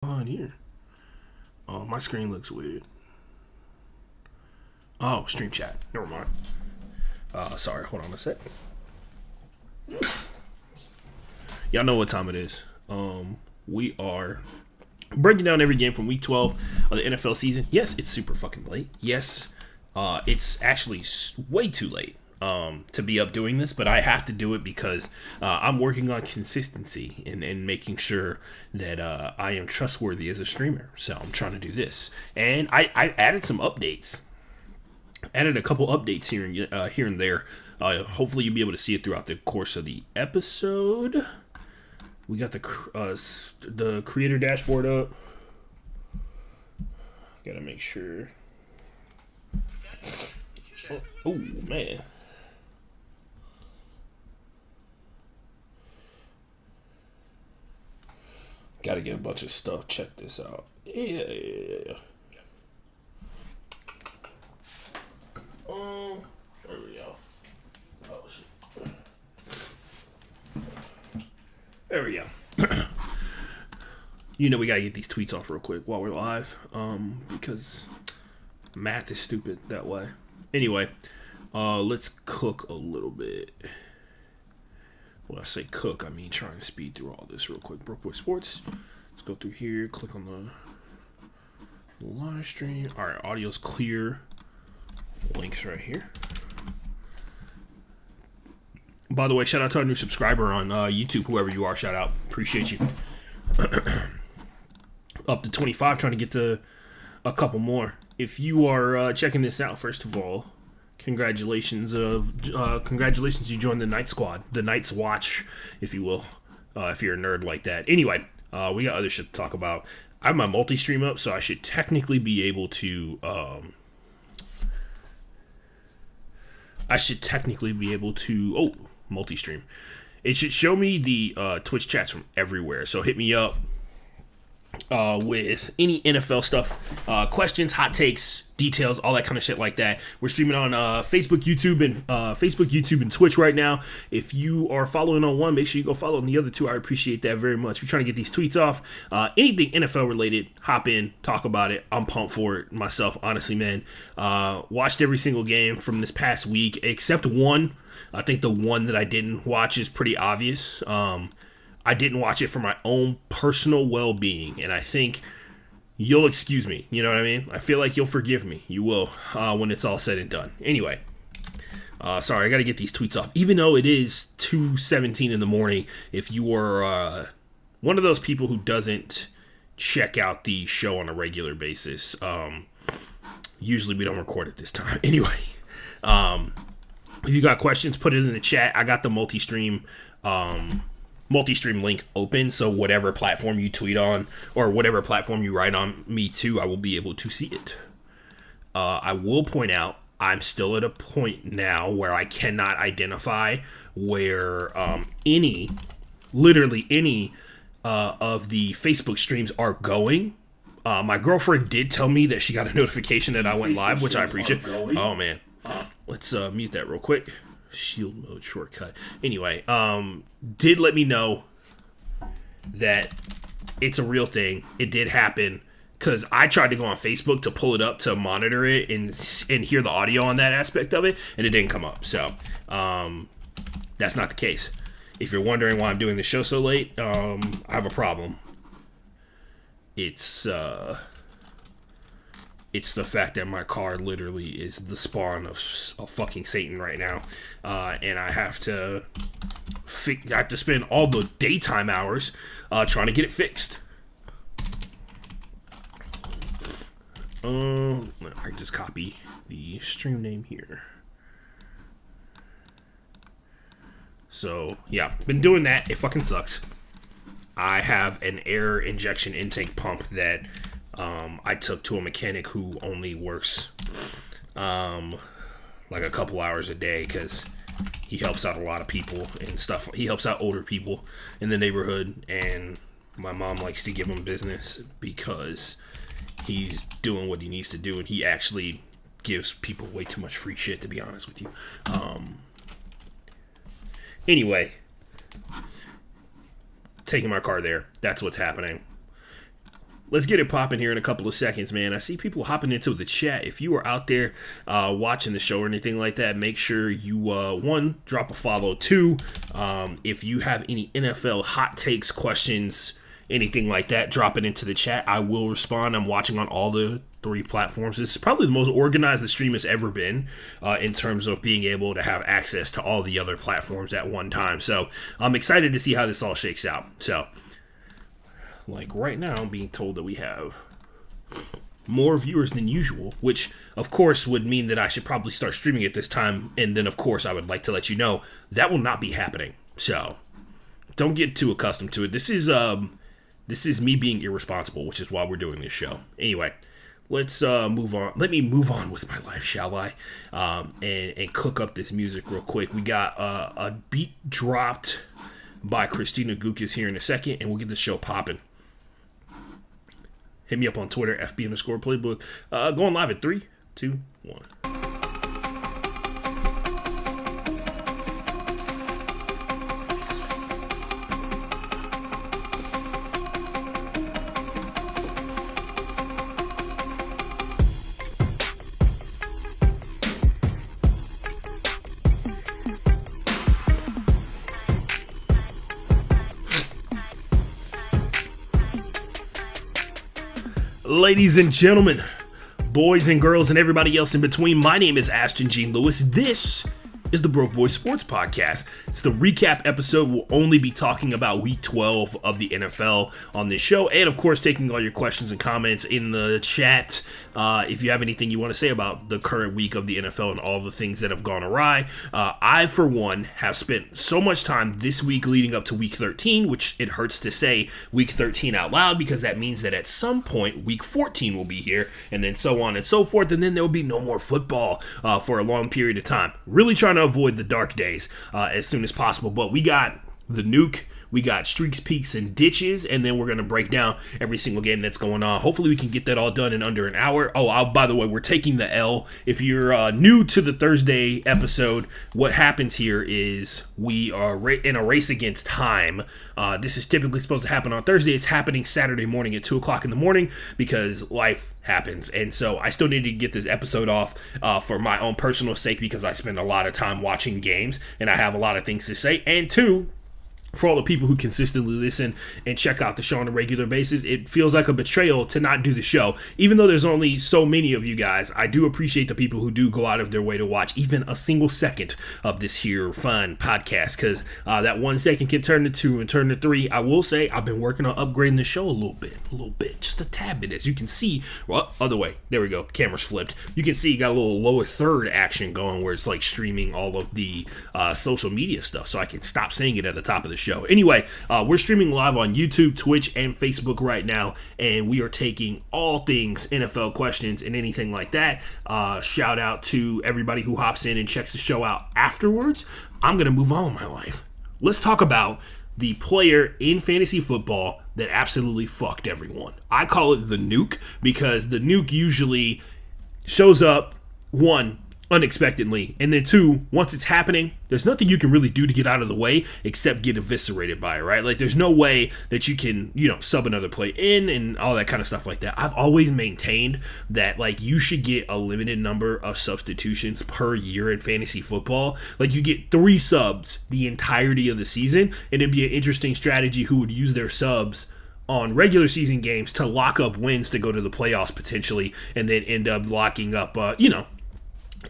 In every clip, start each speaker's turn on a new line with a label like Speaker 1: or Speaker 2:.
Speaker 1: On here. Oh, my screen looks weird. Oh, stream chat. Never mind. Sorry, hold on a sec. Y'all know what time it is. We are breaking down every game from week 12 of the NFL season. Yes, it's super fucking late. Yes, it's actually way too late to be up doing this, but I have to do it because I'm working on consistency and making sure that I am trustworthy as a streamer. So I'm trying to do this. And I added some updates. Added a couple updates here and there. Hopefully you'll be able to see it throughout the course of the episode. We got the creator dashboard up. Gotta make sure. Oh man. Gotta get a bunch of stuff. Check this out. Yeah. There we go. Oh shit. There we go. You know we gotta get these tweets off real quick while we're live, because math is stupid that way. Anyway, let's cook a little bit. When I say cook, I mean try and speed through all this real quick. Broke Boy Sports. Let's go through here. Click on the live stream. All right, audio's clear. Links right here. By the way, shout out to our new subscriber on YouTube, whoever you are. Shout out, appreciate you. Up to 25, trying to get to a couple more. If you are checking this out, first of all, congratulations! Congratulations, you joined the Night Squad, the Night's Watch, if you will. If you're a nerd like that. Anyway, we got other shit to talk about. I have my multi-stream up, so I should technically be able to. Multi-stream. It should show me the Twitch chats from everywhere. So hit me up with any NFL stuff, questions, hot takes, details, all that kind of shit like that. We're streaming on Facebook, YouTube, and Twitch right now. If you are following on one, make sure you go follow on the other two. I appreciate that very much. We're trying to get these tweets off. Anything NFL related, hop in, talk about it. I'm pumped for it myself, honestly, man. Watched every single game from this past week, except one. I think the one that I didn't watch is pretty obvious. I didn't watch it for my own personal well-being, and I think you'll excuse me. You know what I mean? I feel like you'll forgive me. You will when it's all said and done. Anyway, sorry, I got to get these tweets off. Even though it is 2:17 in the morning, if you are one of those people who doesn't check out the show on a regular basis, usually we don't record at this time. Anyway, if you got questions, put it in the chat. I got the multi-stream link open, so whatever platform you tweet on or whatever platform you write on me to, I will be able to see it. I will point out I'm still at a point now where I cannot identify where literally any of the Facebook streams are going. My girlfriend did tell me that she got a notification that I went live, which I appreciate. Oh man, let's mute that real quick. Shield mode shortcut. Anyway, did let me know that it's a real thing. It did happen because I tried to go on Facebook to pull it up to monitor it and hear the audio on that aspect of it, and it didn't come up. So that's not the case. If you're wondering why I'm doing the show so late, I have a problem. It's the fact that my car literally is the spawn of fucking Satan right now, and I have to spend all the daytime hours trying to get it fixed. I just copy the stream name here. So yeah, been doing that. It fucking sucks. I have an air injection intake pump that I took to a mechanic who only works like a couple hours a day because he helps out a lot of people and stuff. He helps out older people in the neighborhood, and my mom likes to give him business because he's doing what he needs to do, and he actually gives people way too much free shit, to be honest with you. Anyway, taking my car there. That's what's happening. let's get it popping here in a couple of seconds, man. I see people hopping into the chat. If you are out there watching the show or anything like that, make sure you, one, drop a follow. Two, if you have any NFL hot takes, questions, anything like that, drop it into the chat. I will respond. I'm watching on all the 3 platforms. This is probably the most organized the stream has ever been in terms of being able to have access to all the other platforms at one time. So I'm excited to see how this all shakes out. So, like right now, I'm being told that we have more viewers than usual, which of course would mean that I should probably start streaming at this time. And then of course I would like to let you know that will not be happening. So don't get too accustomed to it. This is me being irresponsible, which is why we're doing this show. Anyway, let's move on. Let me move on with my life, shall I? And cook up this music real quick. We got a beat dropped by Christina Gukas here in a second, and we'll get the show popping. Hit me up on Twitter, FB_Playbook. Going live at 3, 2, 1. Ladies and gentlemen, boys and girls, and everybody else in between, my name is Ashton Gene Lewis. This is the Broke Boys Sports Podcast. It's the recap episode. We'll only be talking about Week 12 of the NFL on this show, and of course, taking all your questions and comments in the chat. If you have anything you want to say about the current week of the NFL and all the things that have gone awry. I, for one, have spent so much time this week leading up to Week 13, which it hurts to say Week 13 out loud because that means that at some point Week 14 will be here, and then so on and so forth, and then there will be no more football for a long period of time. Really trying to avoid the dark days as soon as possible, but we got the nuke, we got streaks, peaks, and ditches, and then we're going to break down every single game that's going on. Hopefully we can get that all done in under an hour. By the way, we're taking the L. If you're new to the Thursday episode, what happens here is we are in a race against time. This is typically supposed to happen on Thursday. It's happening Saturday morning at 2 o'clock in the morning because life happens. And so I still need to get this episode off for my own personal sake because I spend a lot of time watching games and I have a lot of things to say. And two, for all the people who consistently listen and check out the show on a regular basis, it feels like a betrayal to not do the show. Even though there's only so many of you guys, I do appreciate the people who do go out of their way to watch even a single second of this here fun podcast, because that 1 second can turn to 2 and turn to 3. I will say I've been working on upgrading the show a little bit, just a tad bit. As you can see, well, other way, there we go, camera's flipped. You can see you got a little lower third action going where it's like streaming all of the social media stuff, so I can stop saying it at the top of the show. Anyway, we're streaming live on YouTube, Twitch, and Facebook right now, and we are taking all things NFL questions and anything like that. Shout out to everybody who hops in and checks the show out afterwards. I'm going to move on with my life. Let's talk about the player in fantasy football that absolutely fucked everyone. I call it the nuke because the nuke usually shows up, one, unexpectedly, and then two, once it's happening, there's nothing you can really do to get out of the way except get eviscerated by it, right? Like, there's no way that you can, sub another play in and all that kind of stuff like that. I've always maintained that, like, you should get a limited number of substitutions per year in fantasy football. Like, you get 3 subs the entirety of the season, and it'd be an interesting strategy who would use their subs on regular season games to lock up wins to go to the playoffs potentially, and then end up locking up,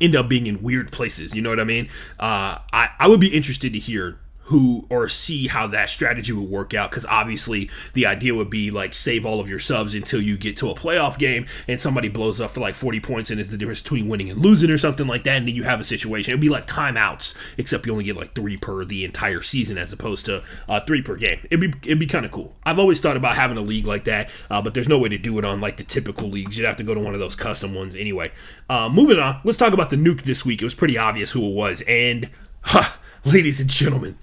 Speaker 1: end up being in weird places, you know what I mean? I would be interested to hear who or see how that strategy would work out, because obviously the idea would be like save all of your subs until you get to a playoff game and somebody blows up for like 40 points and it's the difference between winning and losing or something like that, and then you have a situation. It would be like timeouts, except you only get like 3 per the entire season as opposed to 3 per game. It'd be kind of cool. I've always thought about having a league like that, but there's no way to do it on like the typical leagues. You'd have to go to one of those custom ones anyway. Moving on, let's talk about the nuke this week. It was pretty obvious who it was, and ladies and gentlemen,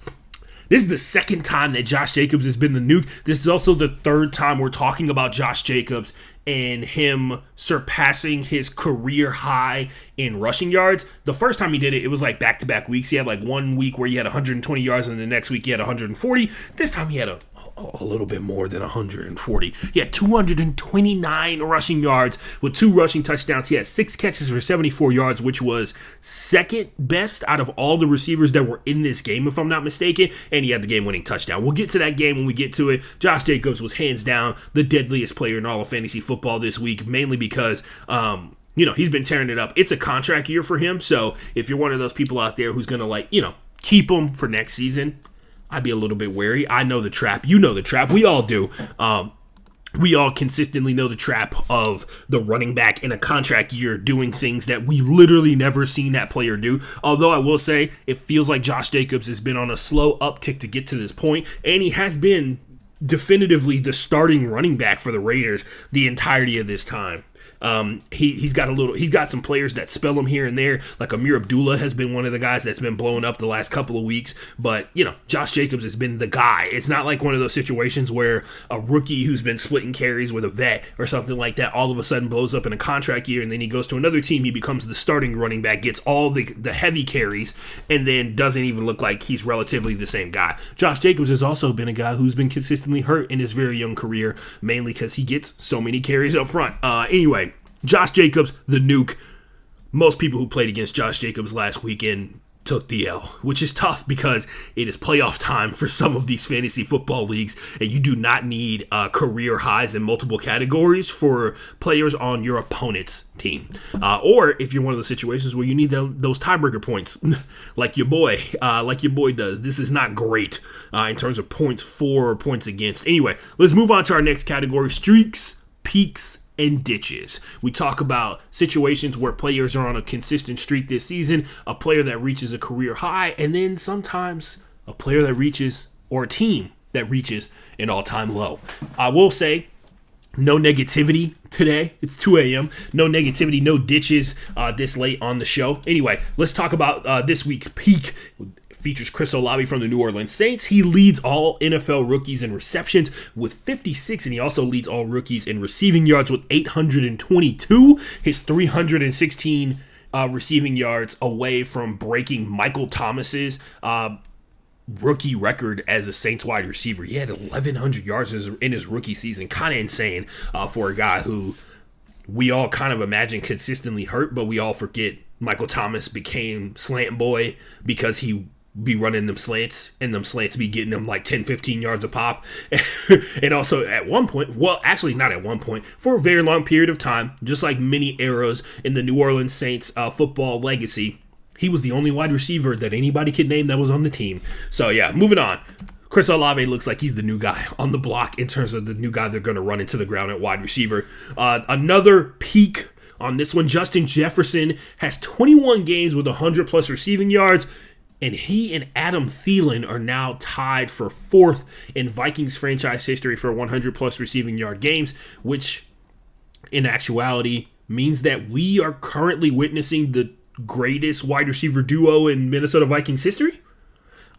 Speaker 1: this is the second time that Josh Jacobs has been the nuke. This is also the third time we're talking about Josh Jacobs and him surpassing his career high in rushing yards. The first time he did it, it was like back-to-back weeks. He had like 1 week where he had 120 yards, and the next week he had 140. This time he had a a little bit more than 140. He had 229 rushing yards with 2 rushing touchdowns. He had 6 catches for 74 yards, which was second best out of all the receivers that were in this game, if I'm not mistaken. And he had the game-winning touchdown. We'll get to that game when we get to it. Josh Jacobs was hands down the deadliest player in all of fantasy football this week, mainly because he's been tearing it up. It's a contract year for him, so if you're one of those people out there who's going to, keep him for next season, I'd be a little bit wary. I know the trap. You know the trap. We all do. We all consistently know the trap of the running back in a contract year doing things that we literally never seen that player do. Although I will say, it feels like Josh Jacobs has been on a slow uptick to get to this point, and he has been definitively the starting running back for the Raiders the entirety of this time. He's got some players that spell him here and there, like Amir Abdullah has been one of the guys that's been blowing up the last couple of weeks, but Josh Jacobs has been the guy. It's not like one of those situations where a rookie who's been splitting carries with a vet or something like that all of a sudden blows up in a contract year, and then he goes to another team, he becomes the starting running back, gets all the heavy carries, and then doesn't even look like he's relatively the same guy. Josh Jacobs has also been a guy who's been consistently hurt in his very young career, mainly because he gets so many carries up front. Anyway, Josh Jacobs, the nuke. Most people who played against Josh Jacobs last weekend took the L, which is tough because it is playoff time for some of these fantasy football leagues, and you do not need career highs in multiple categories for players on your opponent's team. Or if you're one of those situations where you need those tiebreaker points, like your boy does. This is not great in terms of points for or points against. Anyway, let's move on to our next category: streaks, peaks, and ditches. We talk about situations where players are on a consistent streak this season, a player that reaches a career high, and then sometimes a player that reaches, or a team that reaches, an all-time low. I will say, no negativity today. It's 2 a.m. No negativity, no ditches this late on the show. Anyway, let's talk about this week's peak. Features Chris Olave from the New Orleans Saints. He leads all NFL rookies in receptions with 56, and he also leads all rookies in receiving yards with 822. His 316 receiving yards away from breaking Michael Thomas's rookie record as a Saints wide receiver. He had 1,100 yards in his rookie season. Kind of insane for a guy who we all kind of imagine consistently hurt, but we all forget Michael Thomas became slant boy because he be running them slants, and them slants be getting them like 10, 15 yards a pop. And also at one point, well, actually not at one point, for a very long period of time, just like many eras in the New Orleans Saints football legacy, he was the only wide receiver that anybody could name that was on the team. So yeah, moving on. Chris Olave looks like he's the new guy on the block in terms of the new guy they're going to run into the ground at wide receiver. Another peak on this one, Justin Jefferson has 21 games with 100-plus receiving yards, and he and Adam Thielen are now tied for 4th in Vikings franchise history for 100-plus receiving yard games, which in actuality means that we are currently witnessing the greatest wide receiver duo in Minnesota Vikings history.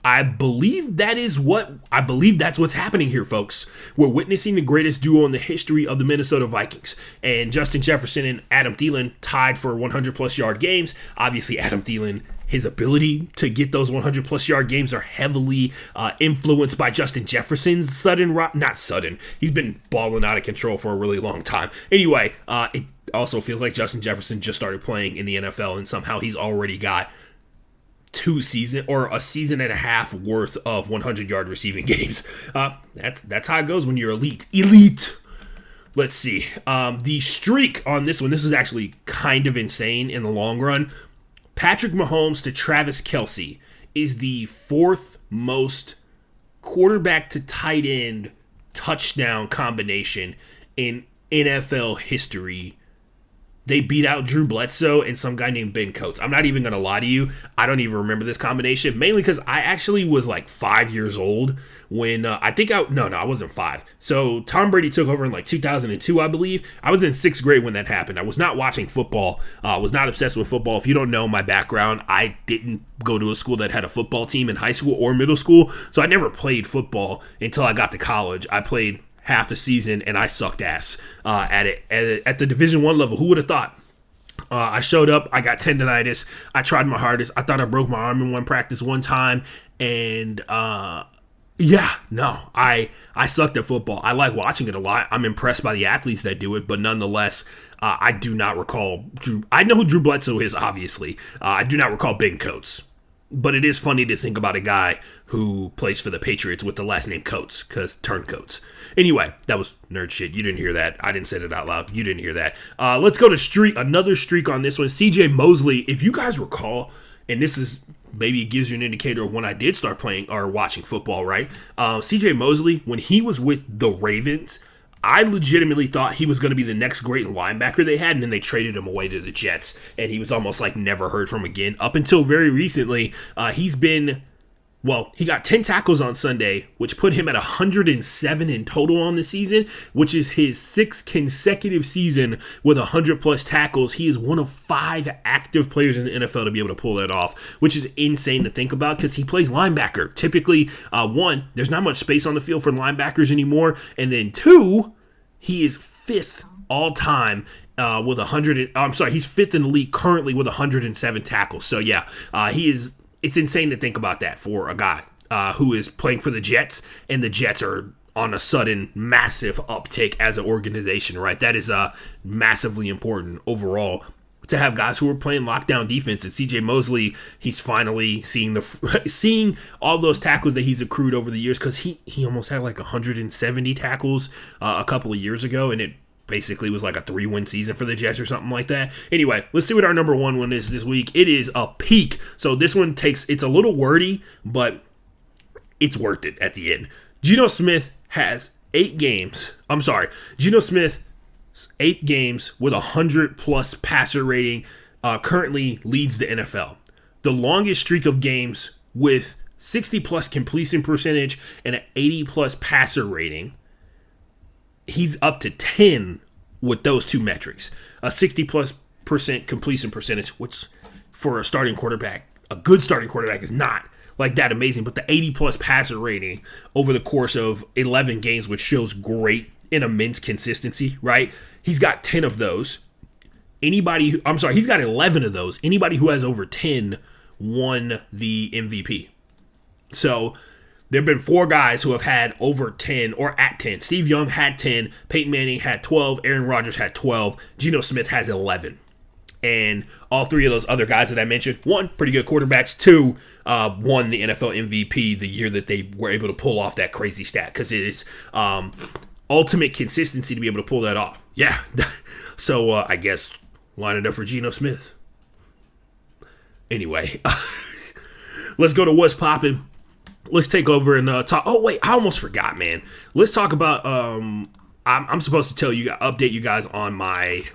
Speaker 1: I believe that's what's happening here, folks. We're witnessing the greatest duo in the history of the Minnesota Vikings. And Justin Jefferson and Adam Thielen tied for 100-plus yard games. Obviously, Adam Thielen, his ability to get those 100-plus yard games are heavily influenced by Justin Jefferson's he's been balling out of control for a really long time. Anyway, it also feels like Justin Jefferson just started playing in the NFL, and somehow he's already got a season and a half worth of 100-yard receiving games. That's how it goes when you're elite. Let's see. The streak on this one, this is actually kind of insane in the long run. Patrick Mahomes to Travis Kelce is the 4th most quarterback to tight end touchdown combination in NFL history. They beat out Drew Bledsoe and some guy named Ben Coates. I'm not even going to lie to you. I don't even remember this combination, mainly because I actually was like 5 years old when I wasn't 5. So Tom Brady took over in like 2002, I believe. I was in 6th grade when that happened. I was not watching football. I was not obsessed with football. If you don't know my background, I didn't go to a school that had a football team in high school or middle school. So I never played football until I got to college. I played half a season, and I sucked ass at it at the Division I level. Who would have thought? I showed up. I got tendonitis. I tried my hardest. I thought I broke my arm in one practice one time, and Yeah, no, I sucked at football. I like watching it a lot. I'm impressed by the athletes that do it, but nonetheless, I do not recall Drew. I know who Drew Bledsoe is, obviously. I do not recall Ben Coates. But it is funny to think about a guy who plays for the Patriots with the last name Coates, because turncoats. Anyway, that was nerd shit. You didn't hear that. I didn't say it out loud. You didn't hear that. Let's go to another streak on this one. CJ Mosley, if you guys recall, and this is maybe it gives you an indicator of when I did start playing or watching football, right? CJ Mosley, when he was with the Ravens, I legitimately thought he was going to be the next great linebacker they had, and then they traded him away to the Jets, and he was almost like never heard from again. Up until very recently, he got 10 tackles on Sunday, which put him at 107 in total on the season, which is his 6th consecutive season with 100-plus tackles. He is one of 5 active players in the NFL to be able to pull that off, which is insane to think about because he plays linebacker. Typically, one, there's not much space on the field for linebackers anymore, and then 2, he is 5th all-time with 100. He's 5th in the league currently with 107 tackles. So, yeah, it's insane to think about that for a guy who is playing for the Jets, and the Jets are on a sudden massive uptick as an organization, right? That is massively important overall to have guys who are playing lockdown defense. And CJ Mosley, he's finally seeing all those tackles that he's accrued over the years, because he almost had like 170 tackles a couple of years ago, and it basically was like a 3-win season for the Jets or something like that. Anyway, let's see what our number 1 one is this week. It is a peak. So this one it's a little wordy, but it's worth it at the end. Geno Smith has 8 games. Geno Smith, 8 games with 100-plus passer rating, currently leads the NFL. The longest streak of games with 60-plus completion percentage and an 80-plus passer rating, he's up to 10 with those 2 metrics. A 60+% completion percentage, which for a starting quarterback, a good starting quarterback, is not like that amazing. But the 80+ passer rating over the course of 11 games, which shows great and immense consistency, right? He's got 10 of those. He's got 11 of those. Anybody who has over 10 won the MVP. So there have been 4 guys who have had over 10 or at 10. Steve Young had 10. Peyton Manning had 12. Aaron Rodgers had 12. Geno Smith has 11. And all 3 of those other guys that I mentioned, 1, pretty good quarterbacks. 2, won the NFL MVP the year that they were able to pull off that crazy stat, because it is ultimate consistency to be able to pull that off. Yeah. So I guess line it up for Geno Smith. Anyway, let's go to what's popping. Let's take over and talk. Oh, wait, I almost forgot, man. Let's talk about, I'm supposed to update you guys on my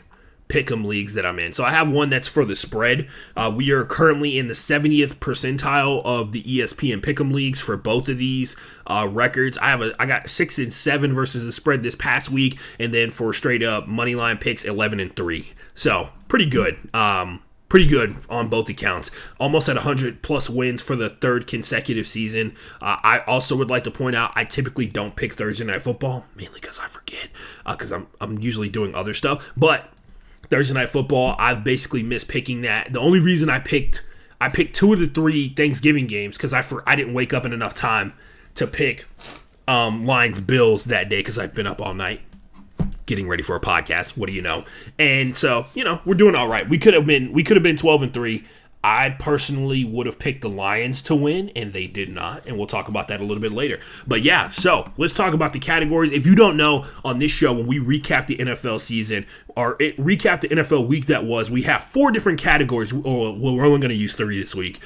Speaker 1: pick'em leagues that I'm in. So I have one that's for the spread. We are currently in the 70th percentile of the ESPN pick'em leagues for both of these records. I got 6 and 7 versus the spread this past week, and then for straight up money line picks, 11 and 3. So pretty good. Pretty good on both accounts. Almost at 100+ wins for the 3rd consecutive season. I also would like to point out I typically don't pick Thursday Night Football, mainly because I forget, because I'm usually doing other stuff. But Thursday Night Football, I've basically missed picking that. The only reason I picked 2 of the 3 Thanksgiving games because I didn't wake up in enough time to pick Lions Bills that day, because I've been up all night getting ready for a podcast. What do you know? And so, we're doing all right. We could have been 12 and 3. I personally would have picked the Lions to win, and they did not, and we'll talk about that a little bit later. But yeah, so let's talk about the categories. If you don't know, on this show, when we recap the NFL season, or recap the NFL week that was, we have 4 different categories. We're only going to use 3 this week.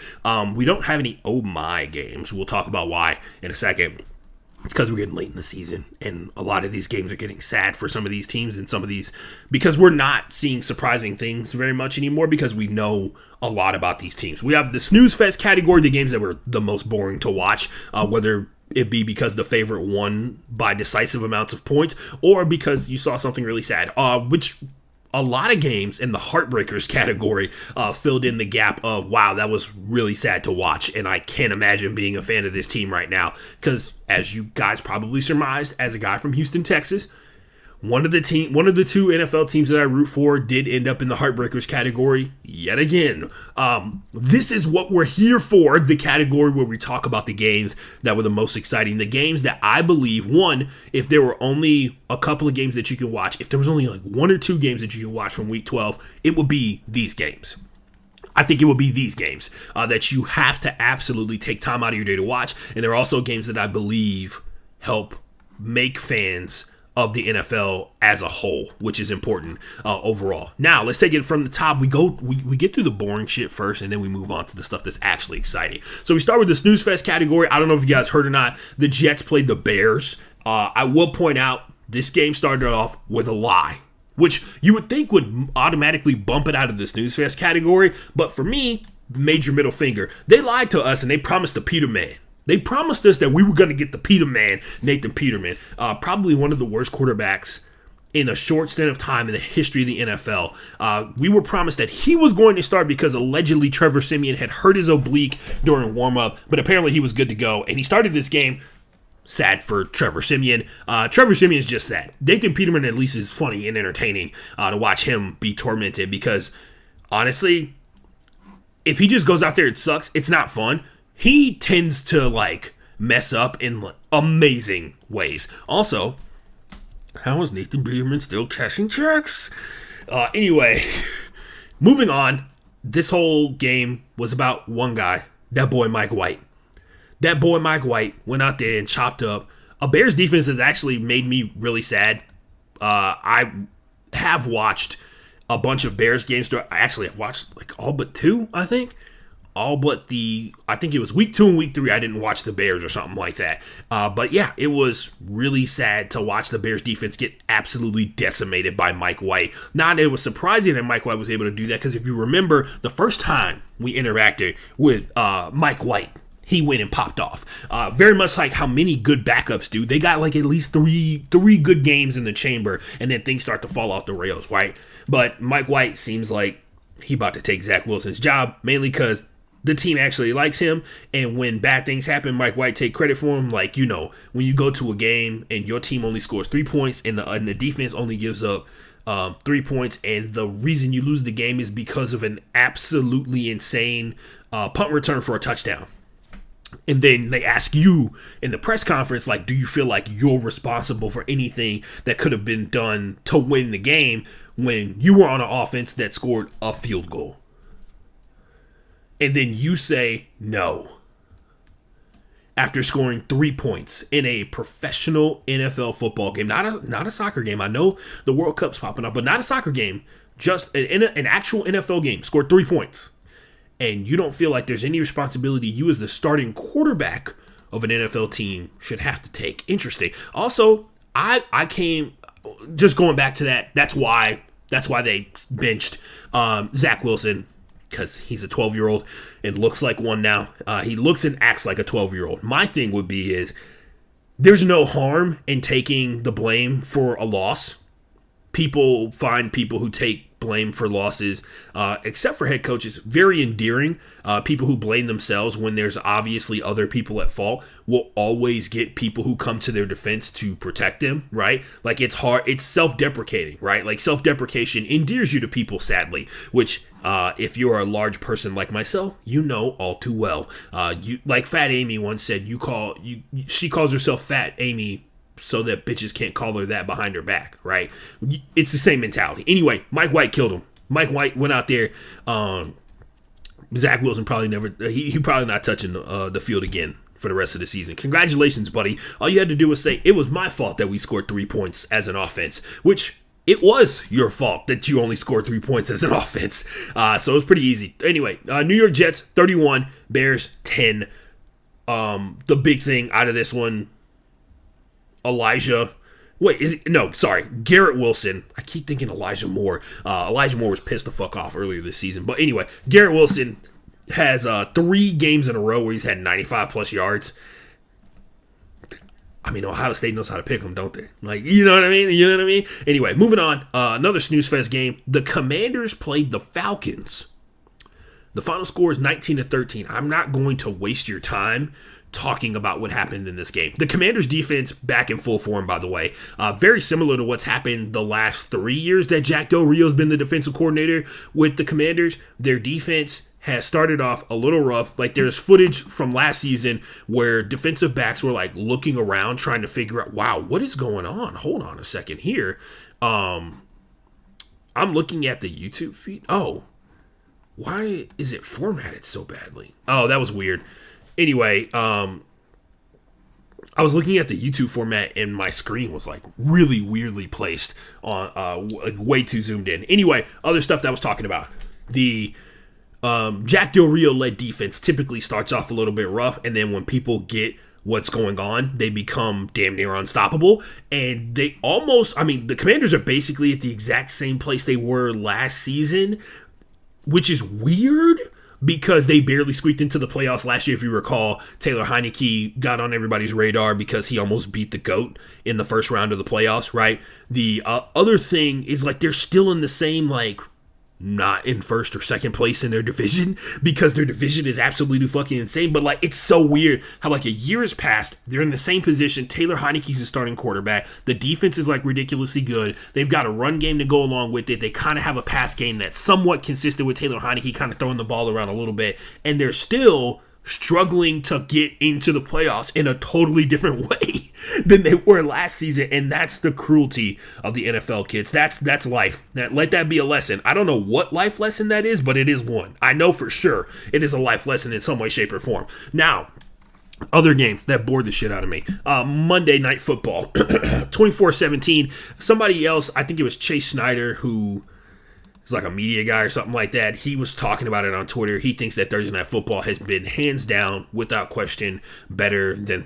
Speaker 1: We don't have any oh my games. We'll talk about why in a second. It's because we're getting late in the season, and a lot of these games are getting sad for some of these teams, and some of these, because we're not seeing surprising things very much anymore, because we know a lot about these teams. We have the snooze fest category, the games that were the most boring to watch, whether it be because the favorite won by decisive amounts of points, or because you saw something really sad, which a lot of games in the heartbreakers category filled in the gap of, wow, that was really sad to watch, and I can't imagine being a fan of this team right now, because as you guys probably surmised, as a guy from Houston, Texas, One of the two NFL teams that I root for did end up in the heartbreakers category yet again. This is what we're here for, the category where we talk about the games that were the most exciting. The games that I believe, one, if there were only a couple of games that you can watch, if there was only like one or two games that you can watch from week 12, it would be these games. I think it would be these games that you have to absolutely take time out of your day to watch. And there are also games that I believe help make fans of the NFL as a whole, which is important overall. Now, let's take it from the top. We get through the boring shit first, and then we move on to the stuff that's actually exciting. So we start with the snooze fest category. I don't know if you guys heard or not. The Jets played the Bears. I will point out this game started off with a lie, which you would think would automatically bump it out of the snooze fest category. But for me, major middle finger. They lied to us, and they promised the Peterman. They promised us that we were going to get the Peterman, Nathan Peterman, probably one of the worst quarterbacks in a short stint of time in the history of the NFL. We were promised that he was going to start because allegedly Trevor Siemian had hurt his oblique during warm-up, but apparently he was good to go, and he started this game. Sad for Trevor Siemian. Trevor Siemian is just sad. Nathan Peterman at least is funny and entertaining to watch him be tormented because, honestly, if he just goes out there and sucks, it's not fun. He tends to, mess up in amazing ways. Also, how is Nathan Peterman still cashing checks? Anyway, moving on. This whole game was about one guy, that boy Mike White. That boy Mike White went out there and chopped up. A Bears defense has actually made me really sad. I have watched a bunch of Bears games. Actually, I've watched all but two, I think. I think it was week 2 and week 3, I didn't watch the Bears or something like that. But yeah, it was really sad to watch the Bears defense get absolutely decimated by Mike White. Now, it was surprising that Mike White was able to do that because if you remember, the first time we interacted with Mike White, he went and popped off. Very much like how many good backups do. They got at least three good games in the chamber, and then things start to fall off the rails, right? But Mike White seems like he about to take Zach Wilson's job, mainly because the team actually likes him, and when bad things happen, Mike White take credit for him. When you go to a game and your team only scores 3 points and the defense only gives up 3 points, and the reason you lose the game is because of an absolutely insane punt return for a touchdown. And then they ask you in the press conference, do you feel like you're responsible for anything that could have been done to win the game when you were on an offense that scored a field goal? And then you say no. After scoring 3 points in a professional NFL football game, not a soccer game. I know the World Cup's popping up, but not a soccer game. Just an actual NFL game. Scored 3 points. And you don't feel like there's any responsibility you as the starting quarterback of an NFL team should have to take. Interesting. Also, I came, just going back to that, that's why they benched Zach Wilson, because he's a 12-year-old and looks like one now. He looks and acts like a 12-year-old. My thing would be is there's no harm in taking the blame for a loss. People find people who take blame for losses, except for head coaches, very endearing. People who blame themselves when there's obviously other people at fault will always get people who come to their defense to protect them, right? It's hard. It's self-deprecating, right? Self-deprecation endears you to people, sadly, which if you're a large person like myself, you know all too well. Like Fat Amy once said, she calls herself Fat Amy so that bitches can't call her that behind her back, right? It's the same mentality. Anyway, Mike White killed him. Mike White went out there. Zach Wilson probably never. He probably not touching the field again for the rest of the season. Congratulations, buddy. All you had to do was say, it was my fault that we scored 3 points as an offense, which it was your fault that you only scored 3 points as an offense. So it was pretty easy. Anyway, New York Jets 31, Bears 10. The big thing out of this one, Garrett Wilson. I keep thinking Elijah Moore. Elijah Moore was pissed the fuck off earlier this season. But anyway, Garrett Wilson has 3 games in a row where he's had 95 plus yards. I mean, Ohio State knows how to pick them, don't they? You know what I mean? Anyway, moving on. Another snooze fest game. The Commanders played the Falcons. The final score is 19-13. I'm not going to waste your time talking about what happened in this game. The Commanders' defense back in full form, by the way. Very similar to what's happened the last 3 years that Jack Del Rio's been the defensive coordinator with the Commanders. Their defense has started off a little rough. Like, there's footage from last season where defensive backs were like looking around trying to figure out, wow, what is going on? Hold on a second here. I'm looking at the YouTube feed. Oh, why is it formatted so badly? Oh, that was weird. Anyway, I was looking at the YouTube format and my screen was like really weirdly placed on, like way too zoomed in. Anyway, other stuff that I was talking about. The Jack Del Rio led defense typically starts off a little bit rough, and then when people get what's going on, they become damn near unstoppable. And they almost, the Commanders are basically at the exact same place they were last season, which is weird because they barely squeaked into the playoffs last year. If you recall, Taylor Heineke got on everybody's radar because he almost beat the GOAT in the first round of the playoffs, right? The other thing is, like, they're still in the same, like, not in first or second place in their division because their division is absolutely fucking insane. But, like, it's so weird how, like, a year has passed. They're in the same position. Taylor Heineke's the starting quarterback. The defense is, like, ridiculously good. They've got a run game to go along with it. They kind of have a pass game that's somewhat consistent with Taylor Heineke kind of throwing the ball around a little bit. And they're still struggling to get into the playoffs in a totally different way than they were last season, and that's the cruelty of the NFL, kids. That's life. Let that be a lesson. I don't know what life lesson that is, but it is one. I know for sure it is a life lesson in some way, shape, or form. Now, other games that bored the shit out of me. Monday Night Football, 24-17. Somebody else, I think it was Chase Snyder, who is like a media guy or something like that. He was talking about it on Twitter. He thinks that Thursday Night Football has been hands down, without question, better than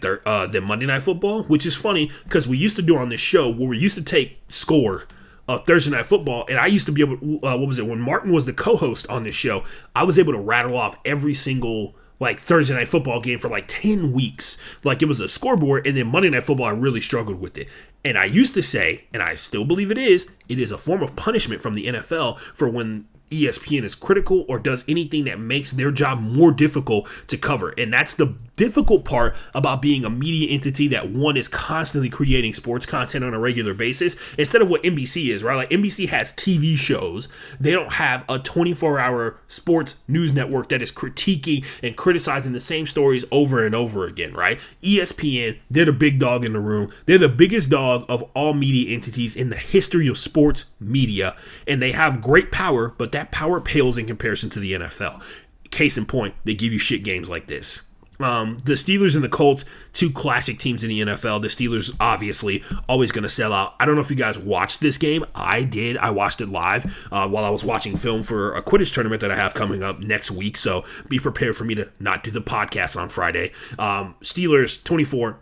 Speaker 1: Monday Night Football, which is funny because we used to do on this show where we used to take score of Thursday Night Football, and I used to be able to, when Martin was the co-host on this show, I was able to rattle off every single like Thursday Night Football game for like 10 weeks. Like, it was a scoreboard, and then Monday Night Football, I really struggled with it. And I used to say, and I still believe it is a form of punishment from the NFL for when ESPN is critical or does anything that makes their job more difficult to cover. And that's the difficult part about being a media entity that one is constantly creating sports content on a regular basis instead of what NBC is, right? Like, NBC has TV shows. They don't have a 24-hour sports news network that is critiquing and criticizing the same stories over and over again, right? ESPN, they're the big dog in the room. They're the biggest dog of all media entities in the history of sports media, and they have great power, but that power pales in comparison to the NFL. Case in point, they give you shit games like this. The Steelers and the Colts, two classic teams in the NFL. The Steelers, obviously, always going to sell out. I don't know if you guys watched this game. I did. I watched it live while I was watching film for a Quidditch tournament that I have coming up next week. So be prepared for me to not do the podcast on Friday. Steelers 24,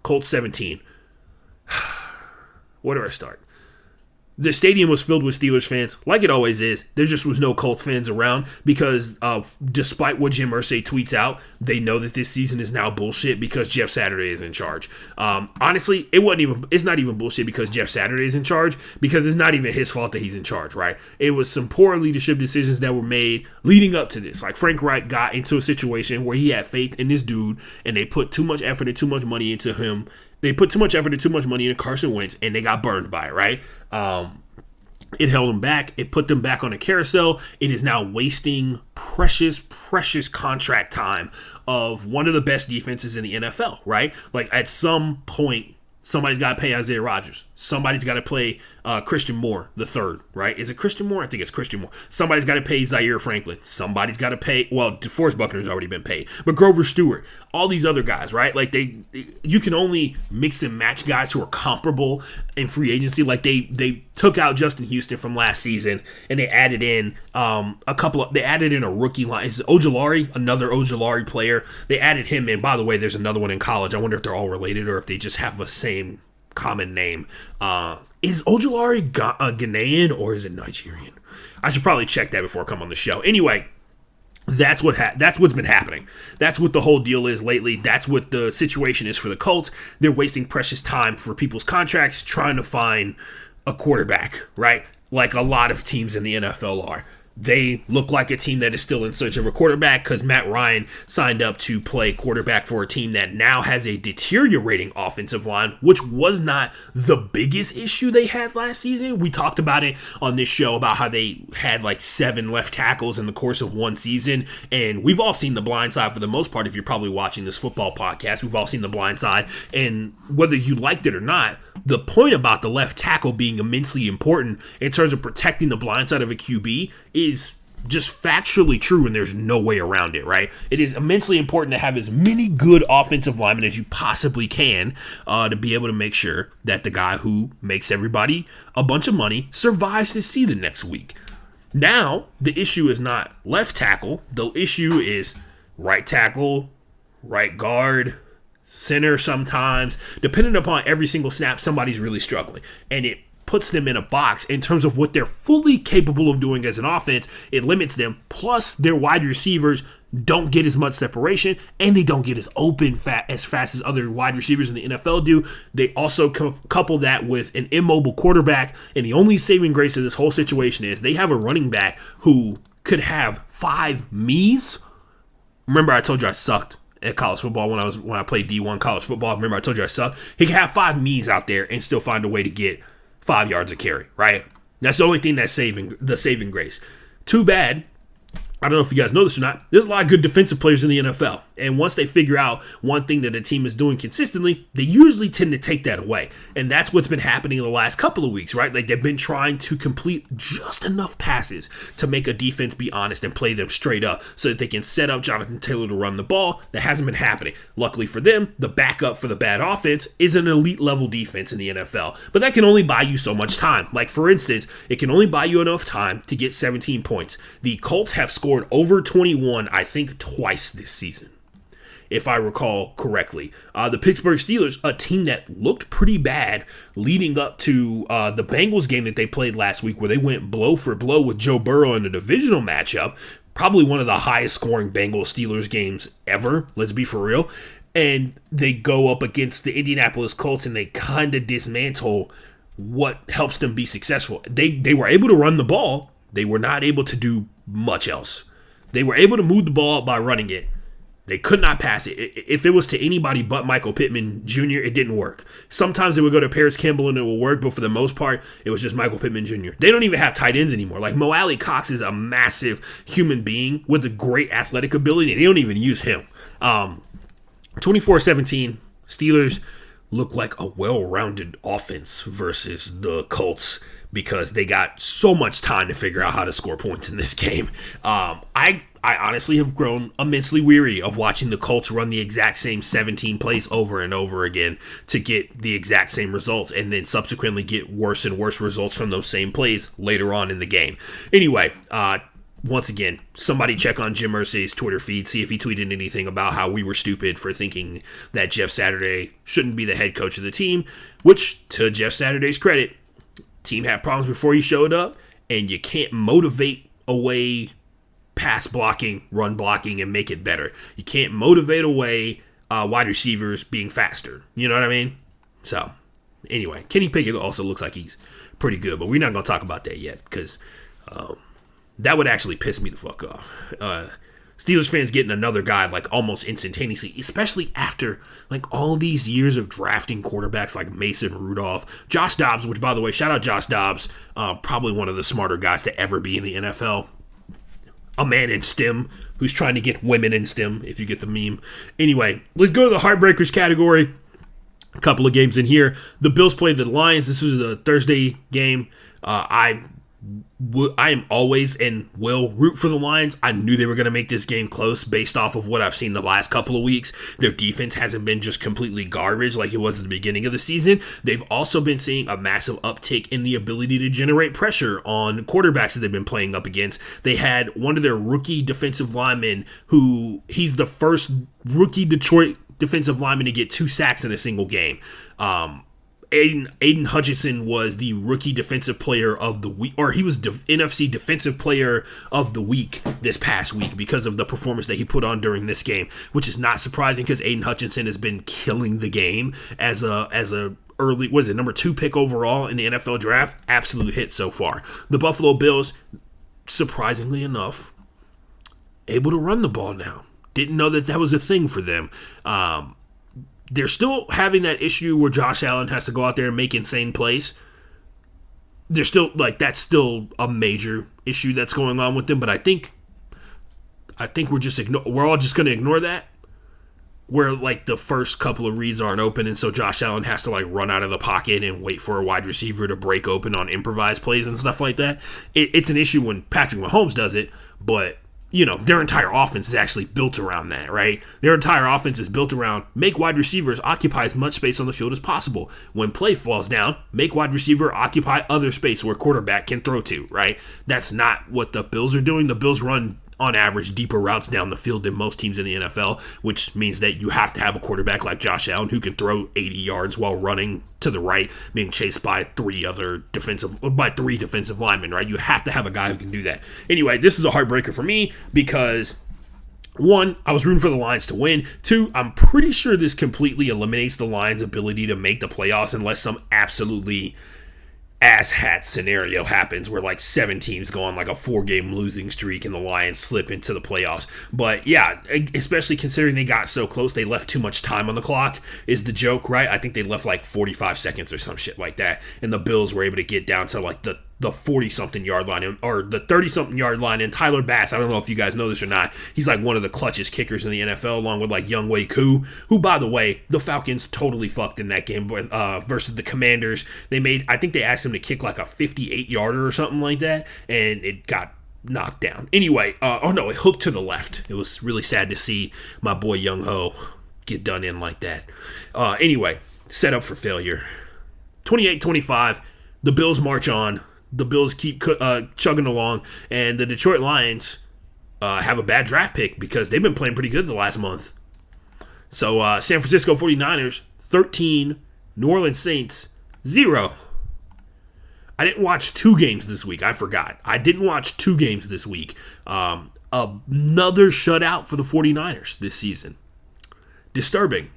Speaker 1: Colts 17. Where do I start? The stadium was filled with Steelers fans, like it always is. There just was no Colts fans around because despite what Jim Irsay tweets out, they know that this season is now bullshit because Jeff Saturday is in charge. Honestly, it's not even bullshit because Jeff Saturday is in charge, because it's not even his fault that he's in charge, right? It was some poor leadership decisions that were made leading up to this. Like, Frank Reich got into a situation where he had faith in this dude, and they put too much effort and too much money into him. They put too much effort and too much money into Carson Wentz, and they got burned by it, right? It held them back. It put them back on a carousel. It is now wasting precious contract time of one of the best defenses in the NFL, right? Like, at some point, somebody's got to pay Isaiah Rodgers. Somebody's got to pay Christian Moore the third, right? Is it Christian Moore? I think it's Christian Moore. Somebody's got to pay Zaire Franklin. Somebody's got to pay, well, DeForest Buckner's already been paid, but Grover Stewart, all these other guys, right? Like, you can only mix and match guys who are comparable in free agency. Like, they took out Justin Houston from last season, and they added in they added in a rookie line. It's Ojulari, another Ojulari player. They added him in. By the way, there's another one in college. I wonder if they're all related or if they just have the same common name. Is Ojulari Ghanaian or is it Nigerian? I should probably check that before I come on the show. Anyway, that's what's been happening. That's what the whole deal is lately. That's what the situation is for the Colts. They're wasting precious time for people's contracts trying to find a quarterback, right? Like a lot of teams in the NFL are. they look like a team that is still in search of a quarterback because Matt Ryan signed up to play quarterback for a team that now has a deteriorating offensive line, which was not the biggest issue they had last season. We talked about it on this show about how they had like 7 left tackles in the course of one season, and we've all seen the blind side for the most part. If you're probably watching this football podcast, we've all seen the blind side, and whether you liked it or not, the point about the left tackle being immensely important in terms of protecting the blind side of a QB is just factually true, and there's no way around it, right? It is immensely important to have as many good offensive linemen as you possibly can to be able to make sure that the guy who makes everybody a bunch of money survives to see the next week. Now, the issue is not left tackle. The issue is right tackle, right guard, center sometimes. Depending upon every single snap, somebody's really struggling. And it puts them in a box in terms of what they're fully capable of doing as an offense. It limits them. Plus, their wide receivers don't get as much separation, and they don't get as open as fast as other wide receivers in the NFL do. They also couple that with an immobile quarterback, and the only saving grace of this whole situation is they have a running back who could have 5 me's. Remember, I told you I sucked at college football when I played D1 college football. Remember, I told you I sucked. He can have 5 me's out there and still find a way to get 5 yards of carry, right? That's the only thing that's the saving grace. Too bad. I don't know if you guys know this or not. There's a lot of good defensive players in the NFL. And once they figure out one thing that a team is doing consistently, they usually tend to take that away. And that's what's been happening in the last couple of weeks, right? Like they've been trying to complete just enough passes to make a defense be honest and play them straight up so that they can set up Jonathan Taylor to run the ball. That hasn't been happening. Luckily for them, the backup for the bad offense is an elite level defense in the NFL. But that can only buy you so much time. Like for instance, it can only buy you enough time to get 17 points. The Colts have scored over 21, I think, twice this season, if I recall correctly. The Pittsburgh Steelers, a team that looked pretty bad leading up to the Bengals game that they played last week, where they went blow for blow with Joe Burrow in a divisional matchup, probably one of the highest scoring Bengals-Steelers games ever, let's be for real. And they go up against the Indianapolis Colts and they kind of dismantle what helps them be successful. They were able to run the ball. They were not able to do much else. They were able to move the ball up by running it. They could not pass it. If it was to anybody but Michael Pittman Jr., it didn't work. Sometimes they would go to Paris Campbell and it will work, but for the most part, it was just Michael Pittman Jr. They don't even have tight ends anymore. Like Mo Alley Cox is a massive human being with a great athletic ability, and they don't even use him. 24-17, Steelers look like a well-rounded offense versus the Colts, because they got so much time to figure out how to score points in this game. I honestly have grown immensely weary of watching the Colts run the exact same 17 plays over and over again to get the exact same results, and then subsequently get worse and worse results from those same plays later on in the game. Anyway, once again, somebody check on Jim Irsay's Twitter feed, see if he tweeted anything about how we were stupid for thinking that Jeff Saturday shouldn't be the head coach of the team, which, to Jeff Saturday's credit, team had problems before he showed up, and you can't motivate away pass blocking, run blocking, and make it better. You can't motivate away wide receivers being faster. You know what I mean? So, anyway, Kenny Pickett also looks like he's pretty good, but we're not going to talk about that yet, because that would actually piss me the fuck off. Steelers fans getting another guy like almost instantaneously, especially after like all these years of drafting quarterbacks like Mason Rudolph, Josh Dobbs, which by the way, shout out Josh Dobbs, probably one of the smarter guys to ever be in the NFL. A man in STEM who's trying to get women in STEM, if you get the meme. Anyway, let's go to the Heartbreakers category. A couple of games in here. The Bills played the Lions. This was a Thursday game. I am always and will root for the Lions. I knew they were going to make this game close based off of what I've seen the last couple of weeks. Their defense hasn't been just completely garbage like it was at the beginning of the season. They've also been seeing a massive uptick in the ability to generate pressure on quarterbacks that they've been playing up against. They had one of their rookie defensive linemen he's the first rookie Detroit defensive lineman to get 2 sacks in a single game. Aiden Hutchinson was the rookie defensive player of the week, or he was NFC defensive player of the week this past week because of the performance that he put on during this game, which is not surprising because Aiden Hutchinson has been killing the game as a early, number 2 pick overall in the NFL draft. Absolute hit so far. The Buffalo Bills, surprisingly enough, able to run the ball now. Didn't know that was a thing for them. They're still having that issue where Josh Allen has to go out there and make insane plays. They're still, that's still a major issue that's going on with them, but I think we're all just going to ignore that, where the first couple of reads aren't open, and so Josh Allen has to run out of the pocket and wait for a wide receiver to break open on improvised plays and stuff like that. It's an issue when Patrick Mahomes does it, but their entire offense is actually built around that, right? Their entire offense is built around make wide receivers occupy as much space on the field as possible. When play falls down, make wide receiver occupy other space where quarterback can throw to, right? That's not what the Bills are doing. The Bills run, on average, deeper routes down the field than most teams in the NFL, which means that you have to have a quarterback like Josh Allen who can throw 80 yards while running to the right, being chased by three defensive linemen, right? You have to have a guy who can do that. Anyway, this is a heartbreaker for me because, one, I was rooting for the Lions to win. Two, I'm pretty sure this completely eliminates the Lions' ability to make the playoffs unless some absolutely asshat scenario happens where 7 teams go on a 4-game losing streak and the Lions slip into the playoffs. But yeah, especially considering they got so close, they left too much time on the clock is the joke, right? I think they left 45 seconds or some shit like that, and the Bills were able to get down to the 40-something yard line or the 30-something yard line. And Tyler Bass, I don't know if you guys know this or not, he's one of the clutchest kickers in the NFL, along with Younghoe Koo, who, by the way, the Falcons totally fucked in that game versus the Commanders. I think they asked him to kick a 58-yarder or something like that, and it got knocked down. Anyway, it hooked to the left. It was really sad to see my boy Younghoe get done in like that. Anyway, set up for failure. 28-25, the Bills march on. The Bills keep chugging along, and the Detroit Lions have a bad draft pick because they've been playing pretty good the last month. So San Francisco 49ers, 13, New Orleans Saints, 0. I didn't watch 2 games this week. I forgot. I didn't watch 2 games this week. Another shutout for the 49ers this season. Disturbing.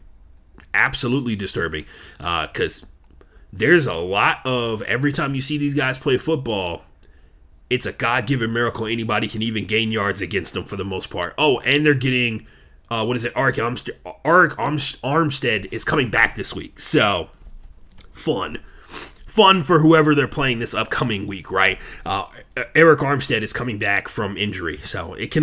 Speaker 1: Absolutely disturbing. Because there's a lot of, every time you see these guys play football, it's a God-given miracle anybody can even gain yards against them for the most part. Oh, and they're getting, Arik Armstead is coming back this week. So, fun for whoever they're playing this upcoming week, right? Arik Armstead is coming back from injury, so it's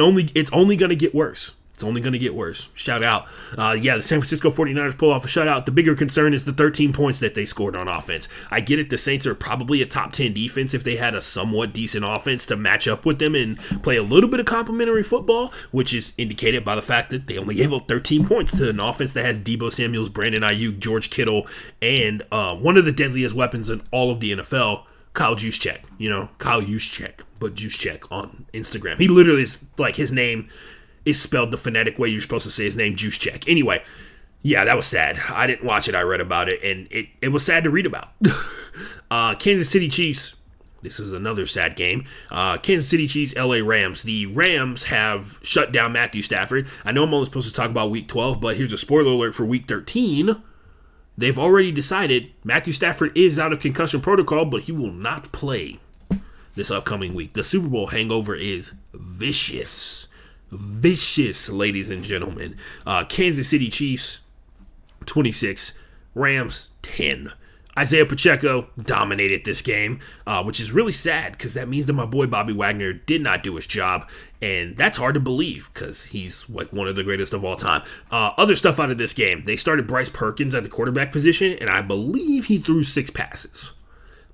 Speaker 1: only going to get worse. It's only going to get worse. Shout out. The San Francisco 49ers pull off a shutout. The bigger concern is the 13 points that they scored on offense. I get it. The Saints are probably a top 10 defense if they had a somewhat decent offense to match up with them and play a little bit of complimentary football, which is indicated by the fact that they only gave up 13 points to an offense that has Deebo Samuels, Brandon Ayuk, George Kittle, and one of the deadliest weapons in all of the NFL, Kyle Juszczyk. Kyle Juszczyk, but Juszczyk on Instagram. He literally is his name is spelled the phonetic way you're supposed to say his name, Juszczyk. Anyway, yeah, that was sad. I didn't watch it. I read about it, and it was sad to read about. Kansas City Chiefs. This was another sad game. Kansas City Chiefs, LA Rams. The Rams have shut down Matthew Stafford. I know I'm only supposed to talk about Week 12, but here's a spoiler alert for Week 13. They've already decided Matthew Stafford is out of concussion protocol, but he will not play this upcoming week. The Super Bowl hangover is vicious. Vicious, ladies and gentlemen. Kansas City Chiefs, 26. Rams, 10. Isaiah Pacheco dominated this game, which is really sad because that means that my boy Bobby Wagner did not do his job, and that's hard to believe because he's one of the greatest of all time. Other stuff out of this game, they started Bryce Perkins at the quarterback position, and I believe he threw 6 passes.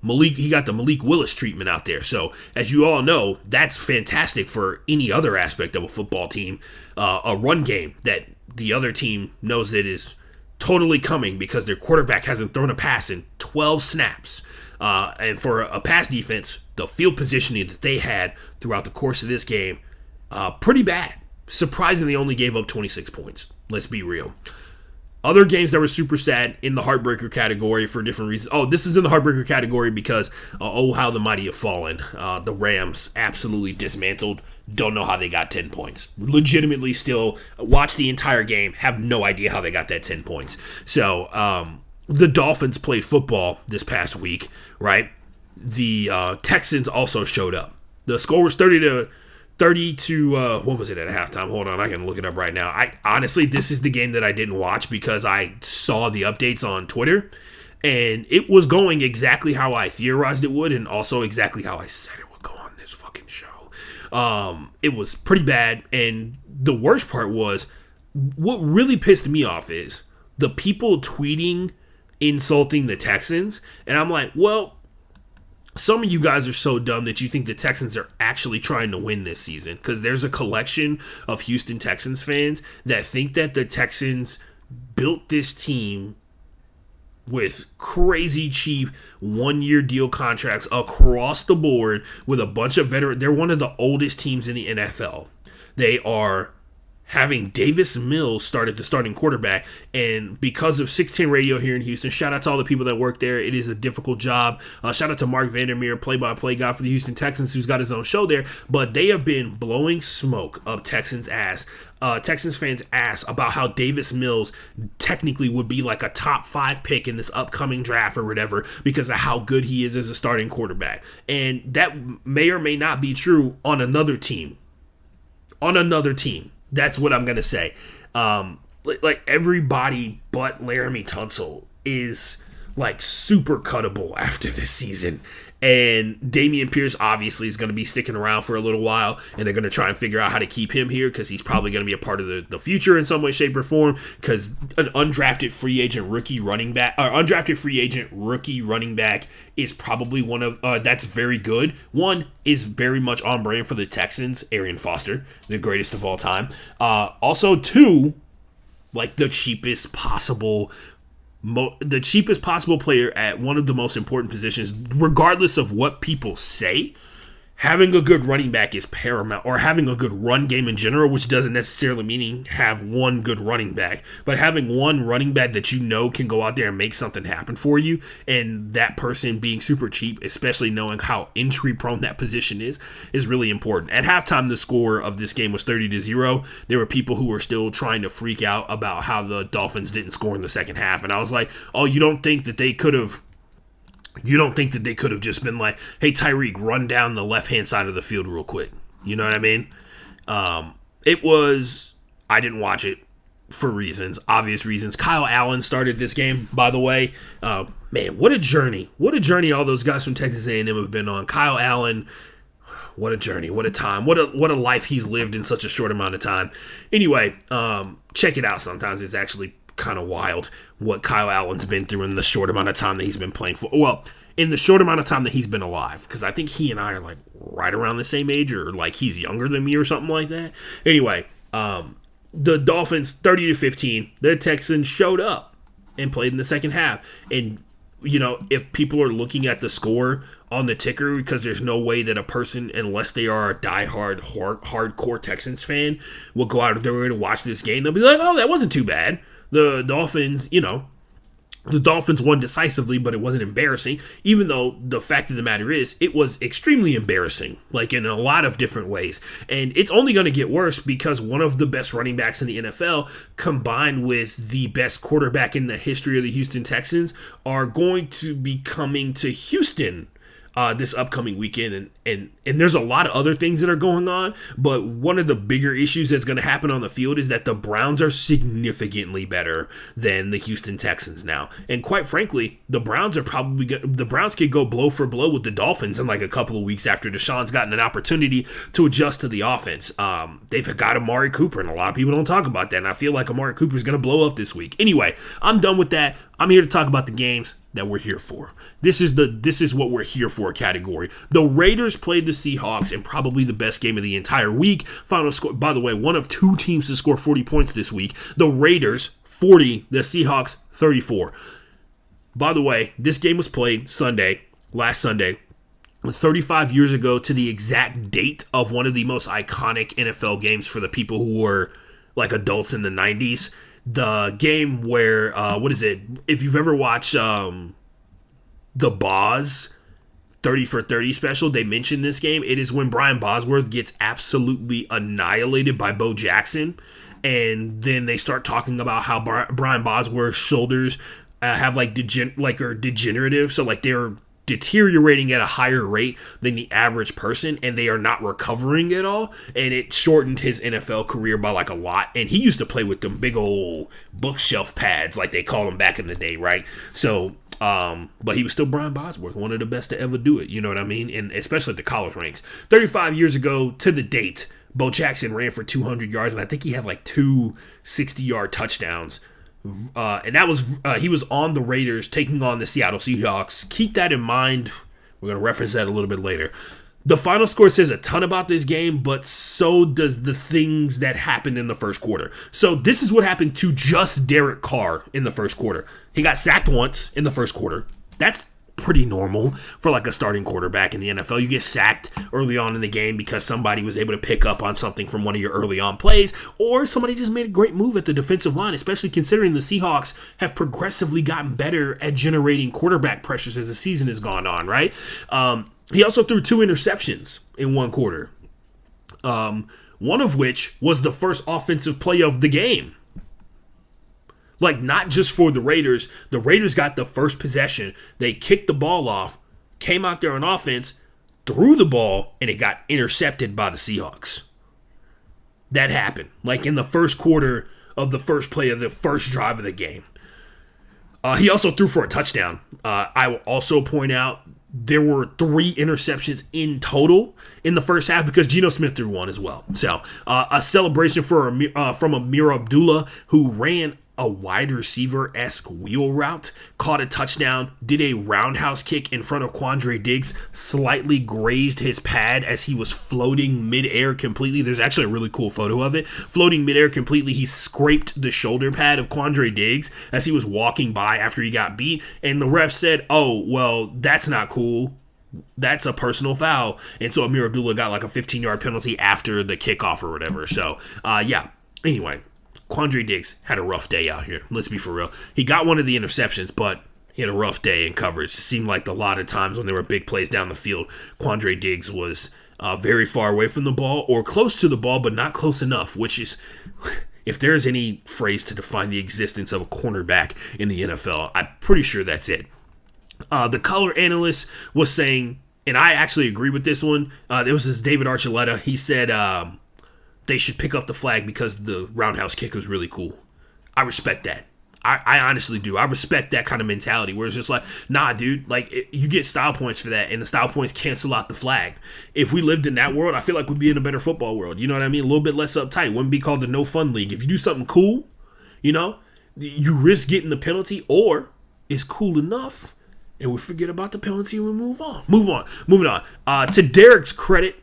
Speaker 1: He got the Malik Willis treatment out there. So, as you all know, that's fantastic for any other aspect of a football team. A run game that the other team knows that is totally coming because their quarterback hasn't thrown a pass in 12 snaps. And for a pass defense, the field positioning that they had throughout the course of this game, pretty bad. Surprisingly, only gave up 26 points. Let's be real. Other games that were super sad in the heartbreaker category for different reasons. Oh, this is in the heartbreaker category because, how the mighty have fallen. The Rams absolutely dismantled. Don't know how they got 10 points. Legitimately still watch the entire game. Have no idea how they got that 10 points. So, the Dolphins played football this past week, right? The Texans also showed up. The score was 30 to what was it at halftime? Hold on, I can look it up right now. I honestly, this is the game that I didn't watch because I saw the updates on Twitter, and it was going exactly how I theorized it would, and also exactly how I said it would go on this fucking show. It was pretty bad, and the worst part was, what really pissed me off is the people tweeting insulting the Texans, and I'm like, well, some of you guys are so dumb that you think the Texans are actually trying to win this season, because there's a collection of Houston Texans fans that think that the Texans built this team with crazy cheap one-year deal contracts across the board with a bunch of veterans. They're one of the oldest teams in the NFL. They are having Davis Mills start at the starting quarterback, and because of 610 Radio here in Houston, shout out to all the people that work there. It is a difficult job. Shout out to Mark Vandermeer, play-by-play guy for the Houston Texans, who's got his own show there, but they have been blowing smoke up Texans fans' ass about how Davis Mills technically would be like a top 5 pick in this upcoming draft or whatever because of how good he is as a starting quarterback. And that may or may not be true on another team. That's what I'm going to say. Like everybody but Laramie Tunsil is like super cuttable after this season. And Damian Pierce obviously is going to be sticking around for a little while, and they're going to try and figure out how to keep him here because he's probably going to be a part of the future in some way, shape, or form, because an undrafted free agent rookie running back is probably one of that's very good. One is very much on brand for the Texans, Arian Foster, the greatest of all time. Also, two, like the cheapest possible player at one of the most important positions, regardless of what people say. Having a good running back is paramount, or having a good run game in general, which doesn't necessarily mean have one good running back, but having one running back that you know can go out there and make something happen for you, and that person being super cheap, especially knowing how injury prone that position is really important. At halftime, the score of this game was 30-0. There were people who were still trying to freak out about how the Dolphins didn't score in the second half, and I was like, oh, you don't think that they could have just been like, hey, Tyreek, run down the left-hand side of the field real quick? You know what I mean? I didn't watch it for obvious reasons. Kyle Allen started this game, by the way. Man, what a journey. What a journey all those guys from Texas A&M have been on. Kyle Allen, what a journey. What a time. What a life he's lived in such a short amount of time. Anyway, check it out sometimes. It's actually kind of wild what Kyle Allen's been through in the short amount of time that he's been playing for. Well, in the short amount of time that he's been alive, because I think he and I are like right around the same age, or like he's younger than me or something like that. Anyway, the Dolphins 30-15. The Texans showed up and played in the second half. And you know, if people are looking at the score on the ticker, because there's no way that a person, unless they are a diehard hardcore Texans fan, will go out of their way to watch this game. They'll be like, oh, that wasn't too bad. The Dolphins won decisively, but it wasn't embarrassing, even though the fact of the matter is it was extremely embarrassing, like in a lot of different ways. And it's only going to get worse because one of the best running backs in the NFL, combined with the best quarterback in the history of the Houston Texans, are going to be coming to Houston this upcoming weekend, and there's a lot of other things that are going on, but one of the bigger issues that's going to happen on the field is that the Browns are significantly better than the Houston Texans now, and quite frankly, the Browns could go blow for blow with the Dolphins in like a couple of weeks after Deshaun's gotten an opportunity to adjust to the offense. They've got Amari Cooper, and a lot of people don't talk about that, and I feel like Amari Cooper is going to blow up this week. Anyway, I'm done with that. I'm here to talk about the games that we're here for. This is what we're here for category. The Raiders played the Seahawks in probably the best game of the entire week. Final score, by the way, one of two teams to score 40 points this week. The Raiders 40, the Seahawks 34. By the way, this game was played last Sunday, 35 years ago to the exact date of one of the most iconic NFL games for the people who were like adults in the 90s. The game where, if you've ever watched the Boz 30 for 30 special, they mentioned this game. It is when Brian Bosworth gets absolutely annihilated by Bo Jackson, and then they start talking about how Brian Bosworth's shoulders have are degenerative, so like they're deteriorating at a higher rate than the average person, and they are not recovering at all, and it shortened his NFL career by like a lot. And he used to play with them big old bookshelf pads like they called them back in the day, right? So but he was still Brian Bosworth, one of the best to ever do it, you know what I mean? And especially at the college ranks. 35 years ago to the date, Bo Jackson ran for 200 yards, and I think he had like 2 60-yard touchdowns. And that was he was on the Raiders taking on the Seattle Seahawks. Keep that in mind. We're going to reference that a little bit later. The final score says a ton about this game, but so does the things that happened in the first quarter. So this is what happened to just Derek Carr in the first quarter. He got sacked once in the first quarter. That's pretty normal for like a starting quarterback in the NFL. You get sacked early on in the game because somebody was able to pick up on something from one of your early on plays, or somebody just made a great move at the defensive line, especially considering the Seahawks have progressively gotten better at generating quarterback pressures as the season has gone on, right? He also threw 2 interceptions in one quarter, one of which was the first offensive play of the game. Like, not just for the Raiders. The Raiders got the first possession. They kicked the ball off, came out there on offense, threw the ball, and it got intercepted by the Seahawks. That happened, like in the first quarter of the first play of the first drive of the game. He also threw for a touchdown. I will also point out there were 3 interceptions in total in the first half because Geno Smith threw one as well. So a celebration from Amir Abdullah, who ran a wide receiver-esque wheel route, caught a touchdown, did a roundhouse kick in front of Quandre Diggs, slightly grazed his pad as he was floating midair completely. There's actually a really cool photo of it. Floating midair completely, he scraped the shoulder pad of Quandre Diggs as he was walking by after he got beat, and the ref said, oh, well, that's not cool. That's a personal foul. And so Amir Abdullah got like a 15-yard penalty after the kickoff or whatever. So, yeah. Anyway, Quandre Diggs had a rough day out here. Let's be for real. He got one of the interceptions, but he had a rough day in coverage. It seemed like a lot of times when there were big plays down the field, Quandre Diggs was very far away from the ball or close to the ball, but not close enough, which is, if there's any phrase to define the existence of a cornerback in the NFL, I'm pretty sure that's it. The color analyst was saying, and I actually agree with this one, there was this David Archuleta. He said they should pick up the flag because the roundhouse kick was really cool. I respect that. I honestly do. I respect that kind of mentality where it's just like, nah, dude, like you get style points for that, and the style points cancel out the flag. If we lived in that world, I feel like we'd be in a better football world. You know what I mean? A little bit less uptight. Wouldn't be called the no fun league. If you do something cool, you know, you risk getting the penalty, or it's cool enough and we forget about the penalty and we move on. Moving on. To Derek's credit,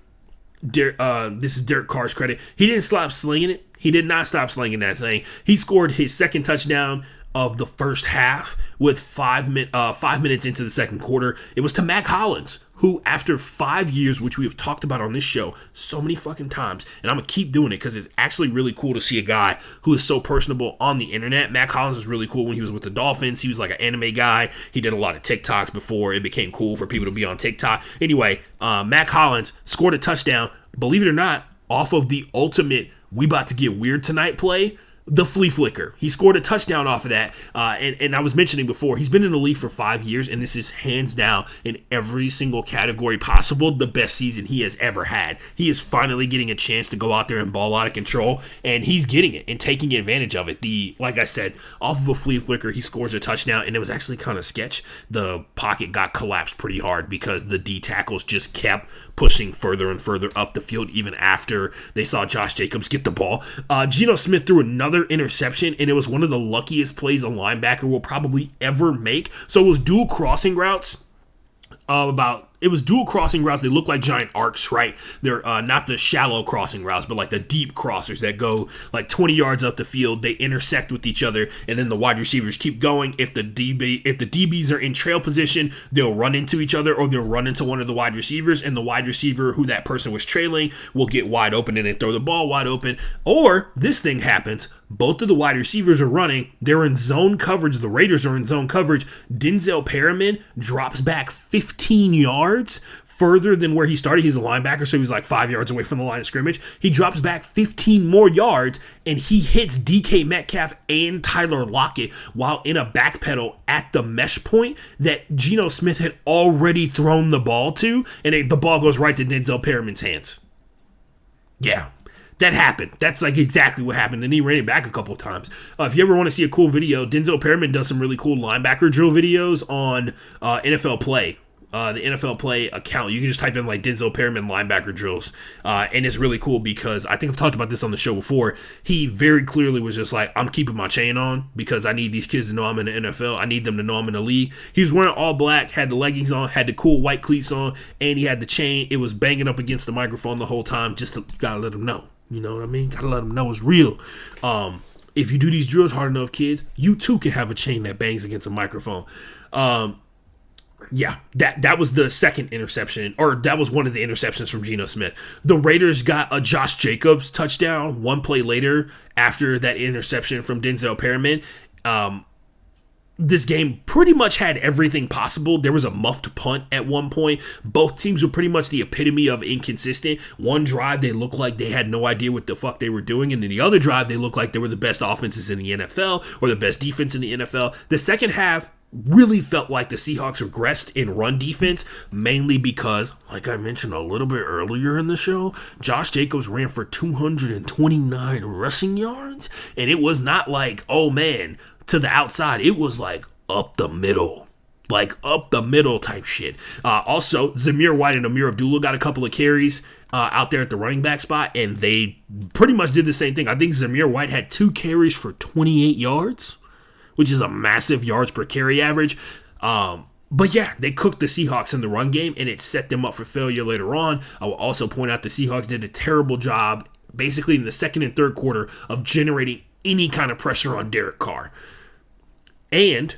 Speaker 1: this is Derek Carr's credit. He didn't stop slinging it. He did not stop slinging that thing. He scored his second touchdown of the first half with 5 minutes into the second quarter. It was to Mac Hollins, who after 5 years, which we have talked about on this show so many fucking times, and I'm going to keep doing it because it's actually really cool to see a guy who is so personable on the internet. Mac Hollins was really cool when he was with the Dolphins. He was like an anime guy. He did a lot of TikToks before it became cool for people to be on TikTok. Anyway, Mac Hollins scored a touchdown, believe it or not, off of the ultimate "we about to get weird tonight" play, the flea flicker. He scored a touchdown off of that. And I was mentioning before, he's been in the league for 5 years, and this is hands down in every single category possible the best season he has ever had. He is finally getting a chance to go out there and ball out of control, and he's getting it and taking advantage of it. Like I said, off of a flea flicker, he scores a touchdown, and it was actually kind of sketch. The pocket got collapsed pretty hard because the D tackles just kept pushing further and further up the field even after they saw Josh Jacobs get the ball. Geno Smith threw another interception, and it was one of the luckiest plays a linebacker will probably ever make. So it was dual crossing routes. It was dual crossing routes. They look like giant arcs, right? They're not the shallow crossing routes, but like the deep crossers that go like 20 yards up the field. They intersect with each other, and then the wide receivers keep going. If the DBs are in trail position, they'll run into each other, or they'll run into one of the wide receivers, and the wide receiver who that person was trailing will get wide open and then throw the ball wide open. Or this thing happens. Both of the wide receivers are running. They're in zone coverage. The Raiders are in zone coverage. Denzel Perriman drops back 15 yards yards further than where he started. He's a linebacker, so he was like 5 yards away from the line of scrimmage. He drops back 15 more yards, and he hits DK Metcalf and Tyler Lockett while in a backpedal at the mesh point that Geno Smith had already thrown the ball to, and the ball goes right to Denzel Perriman's hands. Yeah. That happened. That's like exactly what happened. And he ran it back a couple of times. If you ever want to see a cool video, Denzel Perriman does some really cool linebacker drill videos on NFL Play. The NFL Play account. You can just type in like Denzel Perriman linebacker drills. And it's really cool because I think I've talked about this on the show before. He very clearly was just like, I'm keeping my chain on because I need these kids to know I'm in the NFL. I need them to know I'm in the league. He was wearing all black, had the leggings on, had the cool white cleats on, and he had the chain. It was banging up against the microphone the whole time. Just you gotta let them know. You know what I mean? Gotta let them know it's real. If you do these drills hard enough, kids, you too can have a chain that bangs against a microphone. Yeah, that was the second interception, or that was one of the interceptions from Geno Smith. The Raiders got a Josh Jacobs touchdown one play later after that interception from Denzel Perriman. This game pretty much had everything possible. There was a muffed punt at one point. Both teams were pretty much the epitome of inconsistent. One drive, they looked like they had no idea what the fuck they were doing. And then the other drive, they looked like they were the best offenses in the NFL or the best defense in the NFL. The second half really felt like the Seahawks regressed in run defense, mainly because, like I mentioned a little bit earlier in the show, Josh Jacobs ran for 229 rushing yards. And it was not like, oh man, to the outside. It was like up the middle. Like up the middle type shit. Also, Zamir White and Amir Abdullah got a couple of carries out there at the running back spot, and they pretty much did the same thing. I think Zamir White had 2 carries for 28 yards, which is a massive yards per carry average. But yeah, they cooked the Seahawks in the run game, and it set them up for failure later on. I will also point out the Seahawks did a terrible job, basically in the second and third quarter, of generating any kind of pressure on Derek Carr. And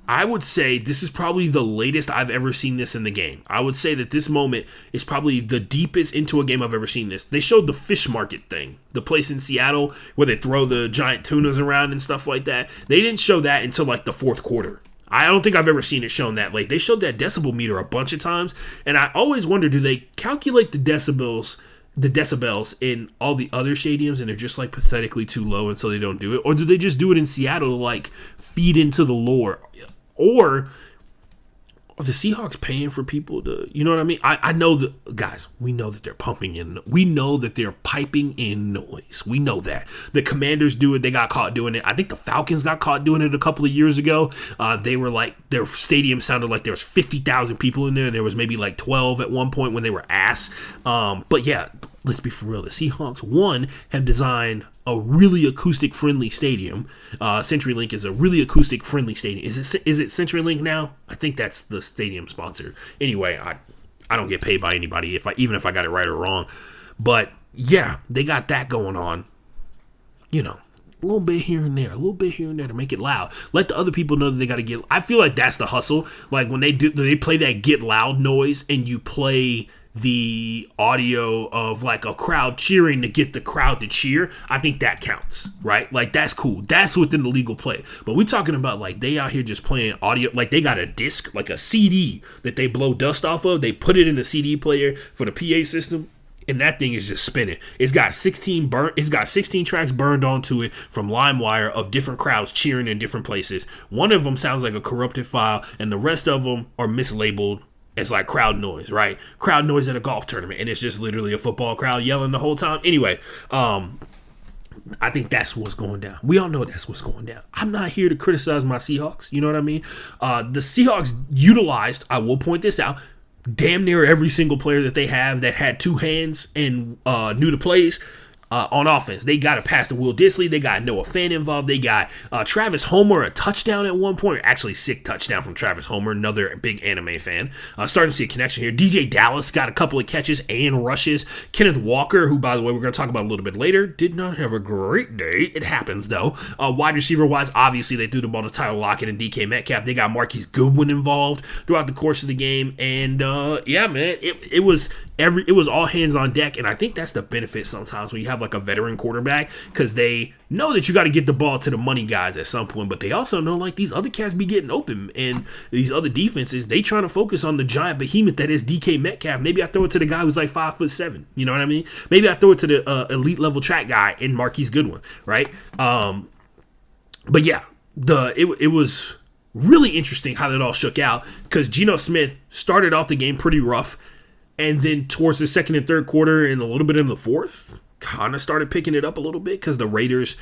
Speaker 1: I would say this is probably the latest I've ever seen this in the game. I would say that this moment is probably the deepest into a game I've ever seen this. They showed the fish market thing, the place in Seattle where they throw the giant tunas around and stuff like that. They didn't show that until like the fourth quarter. I don't think I've ever seen it shown that late. They showed that decibel meter a bunch of times, and I always wonder, do they calculate the decibels in all the other stadiums and they're just like pathetically too low and so they don't do it? Or do they just do it in Seattle to like feed into the lore? Or are the Seahawks paying for people to, you know what I mean? I know that, guys, we know that they're pumping in. We know that they're piping in noise. We know that. The Commanders do it. They got caught doing it. I think the Falcons got caught doing it a couple of years ago. They were like, their stadium sounded like there was 50,000 people in there. And there was maybe like 12 at one point when they were ass. But yeah, let's be for real. The Seahawks, one, have designed a really acoustic-friendly stadium. CenturyLink is a really acoustic-friendly stadium. Is it CenturyLink now? I think that's the stadium sponsor. Anyway, I don't get paid by anybody, even if I got it right or wrong. But yeah, they got that going on. You know, a little bit here and there, to make it loud. Let the other people know that they got to get. I feel like that's the hustle. Like when they play that get loud noise, and you play the audio of like a crowd cheering to get the crowd to cheer. I think that counts, right? Like that's cool. That's within the legal play. But we're talking about like they out here just playing audio, like they got a disc, like a CD that they blow dust off of. They put it in the CD player for the PA system, and that thing is just spinning. It's got 16 tracks burned onto it from LimeWire of different crowds cheering in different places. One of them sounds like a corrupted file, and the rest of them are mislabeled. It's like crowd noise, right? Crowd noise at a golf tournament, and it's just literally a football crowd yelling the whole time. Anyway, I think that's what's going down. We all know that's what's going down. I'm not here to criticize my Seahawks. You know what I mean? The Seahawks utilized, I will point this out, damn near every single player that they have that had two hands and knew the plays. On offense, they got a pass to Will Dissly. They got Noah Fant involved. They got Travis Homer, a touchdown at one point. Actually, sick touchdown from Travis Homer, another big anime fan. Starting to see a connection here. DJ Dallas got a couple of catches and rushes. Kenneth Walker, who, by the way, we're going to talk about a little bit later, did not have a great day. It happens, though. Wide receiver-wise, obviously, they threw the ball to Tyler Lockett and DK Metcalf. They got Marquise Goodwin involved throughout the course of the game. And, yeah, man, it was all hands on deck. And I think that's the benefit sometimes when you have like a veteran quarterback because they know that you got to get the ball to the money guys at some point, but they also know like these other cats be getting open, and these other defenses, they trying to focus on the giant behemoth that is DK Metcalf. Maybe I throw it to the guy who's like 5'7", you know what I mean? Maybe I throw it to the elite level track guy in Marquise Goodwin, right? But yeah, it was really interesting how that all shook out because Geno Smith started off the game pretty rough, and then towards the second and third quarter and a little bit in the fourth, kind of started picking it up a little bit because the Raiders,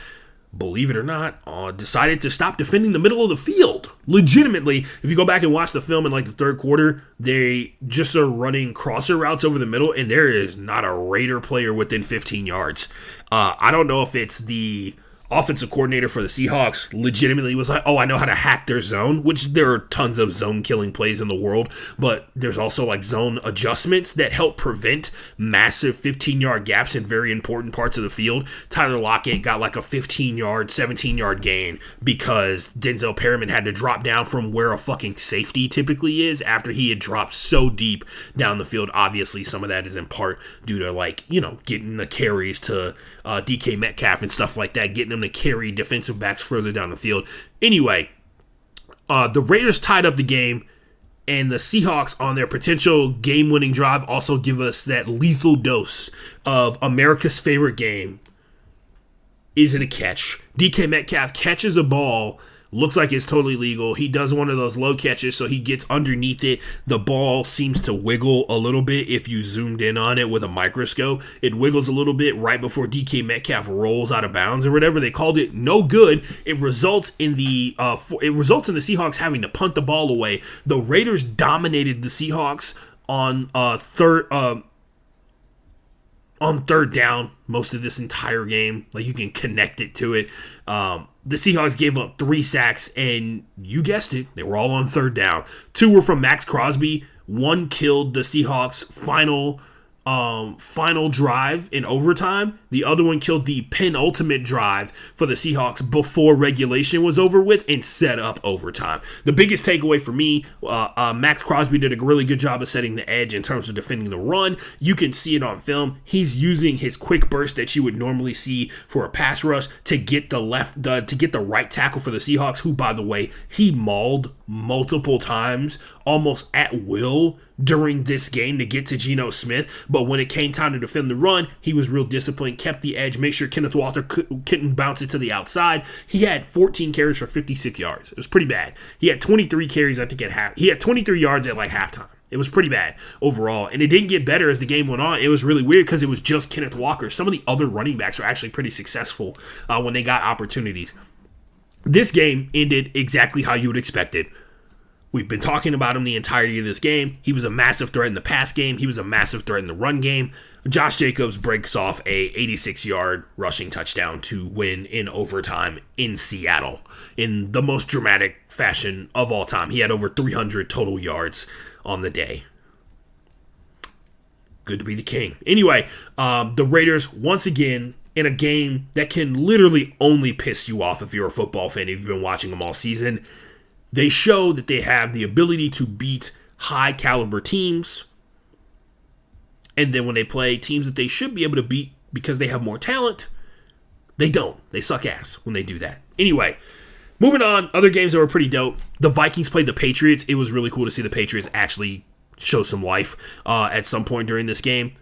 Speaker 1: believe it or not, decided to stop defending the middle of the field. Legitimately, if you go back and watch the film in like the third quarter, they just are running crosser routes over the middle, and there is not a Raider player within 15 yards. I don't know if it's the offensive coordinator for the Seahawks legitimately was like, oh, I know how to hack their zone, which there are tons of zone killing plays in the world, but there's also like zone adjustments that help prevent massive 15-yard gaps in very important parts of the field. Tyler Lockett got like a 15-yard, 17-yard gain because Denzel Perryman had to drop down from where a fucking safety typically is after he had dropped so deep down the field. Obviously, some of that is in part due to like, you know, getting the carries to DK Metcalf and stuff like that, getting them to carry defensive backs further down the field. Anyway, the Raiders tied up the game, and the Seahawks on their potential game-winning drive also give us that lethal dose of America's favorite game. Is it a catch? DK Metcalf catches a ball, looks like it's totally legal. He does one of those low catches, so he gets underneath it. The ball seems to wiggle a little bit if you zoomed in on it with a microscope. It wiggles a little bit right before DK Metcalf rolls out of bounds or whatever. They called it no good. It results in the Seahawks having to punt the ball away. The Raiders dominated the Seahawks on third down most of this entire game. Like, you can connect it to it. The Seahawks gave up 3 sacks, and you guessed it, they were all on third down. 2 were from Max Crosby. 1 killed the Seahawks' final drive in overtime. The other one killed the penultimate drive for the Seahawks before regulation was over with and set up overtime. The biggest takeaway for me, Max Crosby did a really good job of setting the edge in terms of defending the run. You can see it on film. He's using his quick burst that you would normally see for a pass rush to get the right tackle for the Seahawks, who, by the way, he mauled multiple times, almost at will, during this game to get to Geno Smith. But when it came time to defend the run, he was real disciplined, kept the edge, make sure Kenneth Walker couldn't bounce it to the outside. He had 14 carries for 56 yards. It was pretty bad. He had 23 carries, I think, at half. He had 23 yards at like halftime. It was pretty bad overall, and it didn't get better as the game went on. It was really weird because it was just Kenneth Walker. Some of the other running backs were actually pretty successful when they got opportunities. This game ended exactly how you would expect it. We've been talking about him the entirety of this game. He was a massive threat in the pass game. He was a massive threat in the run game. Josh Jacobs breaks off a 86-yard rushing touchdown to win in overtime in Seattle in the most dramatic fashion of all time. He had over 300 total yards on the day. Good to be the king. Anyway, the Raiders, once again, in a game that can literally only piss you off if you're a football fan, if you've been watching them all season, they show that they have the ability to beat high-caliber teams, and then when they play teams that they should be able to beat because they have more talent, they don't. They suck ass when they do that. Anyway, moving on, other games that were pretty dope. The Vikings played the Patriots. It was really cool to see the Patriots actually show some life at some point during this game.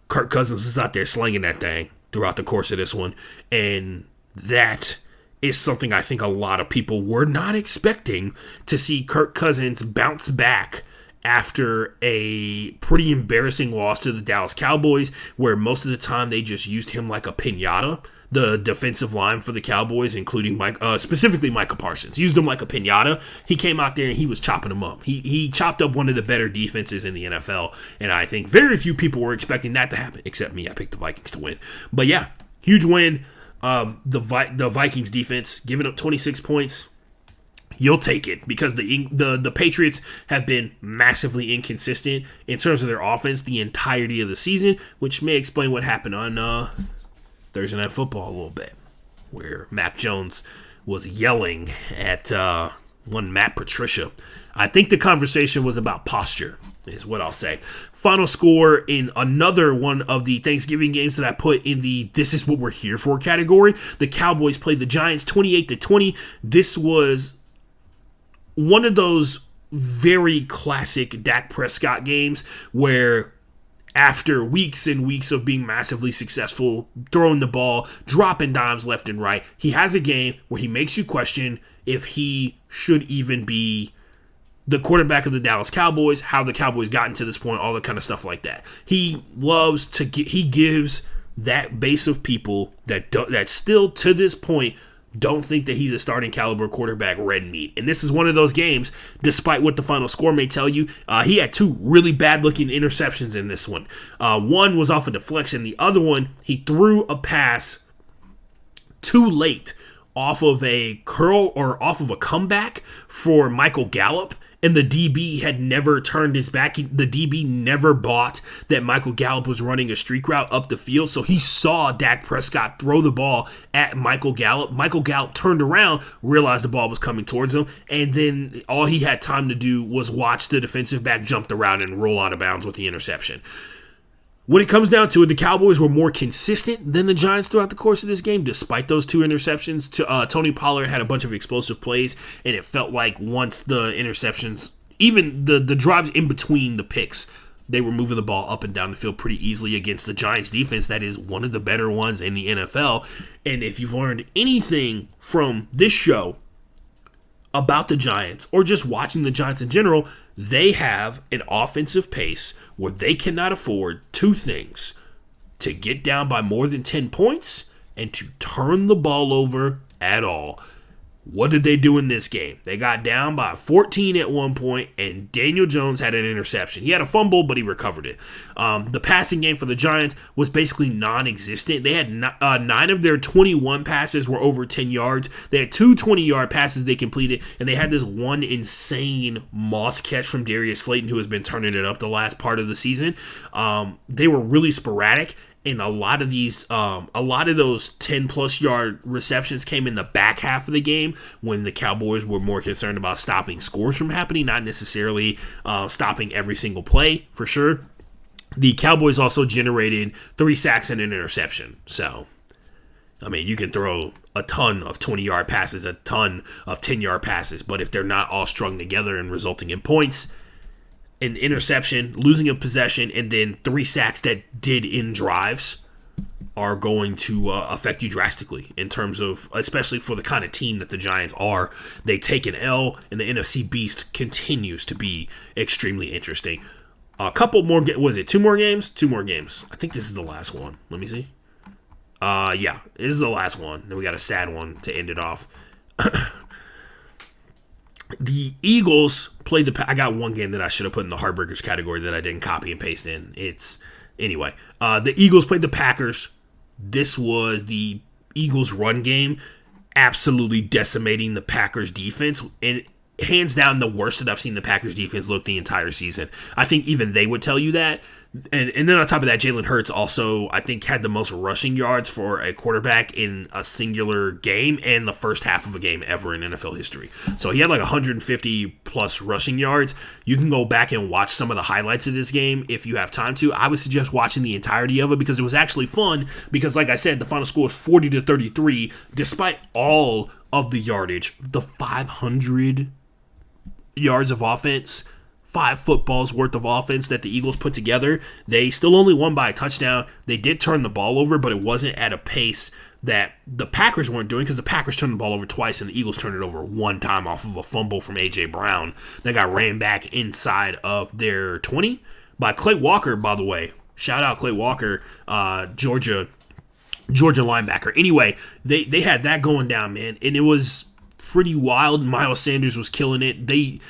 Speaker 1: Kirk Cousins is out there slinging that thing throughout the course of this one, and that is something I think a lot of people were not expecting, to see Kirk Cousins bounce back after a pretty embarrassing loss to the Dallas Cowboys, where most of the time they just used him like a piñata. The defensive line for the Cowboys, including specifically Micah Parsons, used him like a piñata. He came out there and he was chopping them up. He chopped up one of the better defenses in the NFL, and I think very few people were expecting that to happen, except me. I picked the Vikings to win. But yeah, huge win. The Vikings defense giving up 26 points. You'll take it because the Patriots have been massively inconsistent in terms of their offense the entirety of the season, which may explain what happened on Thursday Night Football a little bit, where Mac Jones was yelling at one Matt Patricia. I think the conversation was about posture. is what I'll say. Final score in another one of the Thanksgiving games that I put in the "this is what we're here for" category. The Cowboys played the Giants 28-20. This was one of those very classic Dak Prescott games where after weeks and weeks of being massively successful, throwing the ball, dropping dimes left and right, he has a game where he makes you question if he should even be the quarterback of the Dallas Cowboys, how the Cowboys gotten to this point, all that kind of stuff like that. He gives that base of people that still to this point don't think that he's a starting caliber quarterback red meat. And this is one of those games, despite what the final score may tell you, he had two really bad looking interceptions in this one. One was off a deflection. The other one, he threw a pass too late off of a curl or off of a comeback for Michael Gallup. And the DB had never turned his back. The DB never bought that Michael Gallup was running a streak route up the field. So he saw Dak Prescott throw the ball at Michael Gallup. Michael Gallup turned around, realized the ball was coming towards him, and then all he had time to do was watch the defensive back jump the route and roll out of bounds with the interception. When it comes down to it, the Cowboys were more consistent than the Giants throughout the course of this game, despite those two interceptions. Tony Pollard had a bunch of explosive plays, and it felt like once the interceptions, even the drives in between the picks, they were moving the ball up and down the field pretty easily against the Giants defense that is one of the better ones in the NFL. And if you've learned anything from this show about the Giants, or just watching the Giants in general, they have an offensive pace where they cannot afford two things: to get down by more than 10 points and to turn the ball over at all. What did they do in this game? They got down by 14 at one point, and Daniel Jones had an interception. He had a fumble, but he recovered it. The passing game for the Giants was basically non-existent. They had 9 of their 21 passes were over 10 yards. They had 2 20-yard passes they completed, and they had this one insane Moss catch from Darius Slayton, who has been turning it up the last part of the season. They were really sporadic. And a lot of those 10-plus yard receptions came in the back half of the game when the Cowboys were more concerned about stopping scores from happening, not necessarily stopping every single play, for sure. The Cowboys also generated 3 sacks and an interception. So, I mean, you can throw a ton of 20-yard passes, a ton of 10-yard passes, but if they're not all strung together and resulting in points, an interception, losing a possession, and then 3 sacks that did end drives are going to affect you drastically in terms of, especially for the kind of team that the Giants are. They take an L, and the NFC Beast continues to be extremely interesting. A couple more, was it 2 more games? 2 more games. I think this is the last one. Let me see. Yeah, this is the last one. Then we got a sad one to end it off. The Eagles played I got one game that I should have put in the Heartbreakers category that I didn't copy and paste in. Anyway, the Eagles played the Packers. This was the Eagles' run game, absolutely decimating the Packers' defense, and hands down the worst that I've seen the Packers' defense look the entire season. I think even they would tell you that. And then on top of that, Jalen Hurts also, I think, had the most rushing yards for a quarterback in a singular game and the first half of a game ever in NFL history. So he had like 150-plus rushing yards. You can go back and watch some of the highlights of this game if you have time to. I would suggest watching the entirety of it because it was actually fun because, like I said, the final score was 40-33, despite all of the yardage. The 500 yards of offense, 5 footballs worth of offense that the Eagles put together. They still only won by a touchdown. They did turn the ball over, but it wasn't at a pace that the Packers weren't doing because the Packers turned the ball over twice and the Eagles turned it over one time off of a fumble from A.J. Brown that got ran back inside of their 20 by Clay Walker, by the way. Shout out Clay Walker, Georgia linebacker. Anyway, they had that going down, man, and it was pretty wild. Miles Sanders was killing it.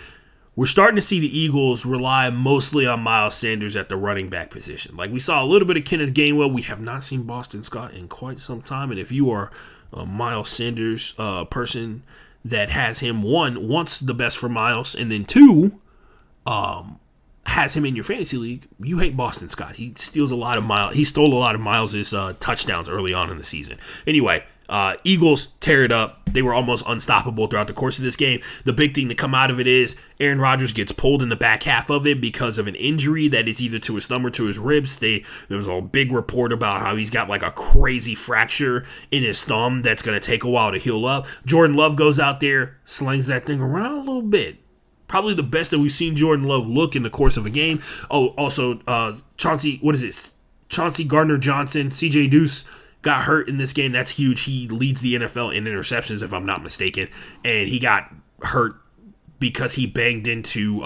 Speaker 1: We're starting to see the Eagles rely mostly on Miles Sanders at the running back position. Like, we saw a little bit of Kenneth Gainwell. We have not seen Boston Scott in quite some time. And if you are a Miles Sanders person that has him, 1, wants the best for Miles, and then 2, has him in your fantasy league, you hate Boston Scott. He stole a lot of Miles' touchdowns early on in the season. Anyway, Eagles tear it up. They were almost unstoppable throughout the course of this game. The big thing to come out of it is Aaron Rodgers gets pulled in the back half of it because of an injury that is either to his thumb or to his ribs. There was a big report about how he's got like a crazy fracture in his thumb that's going to take a while to heal up. Jordan Love goes out there, slings that thing around a little bit. Probably the best that we've seen Jordan Love look in the course of a game. Oh, also, Chauncey Gardner-Johnson, CJ Deuce got hurt in this game. That's huge. He leads the NFL in interceptions, if I'm not mistaken. And he got hurt because he banged into,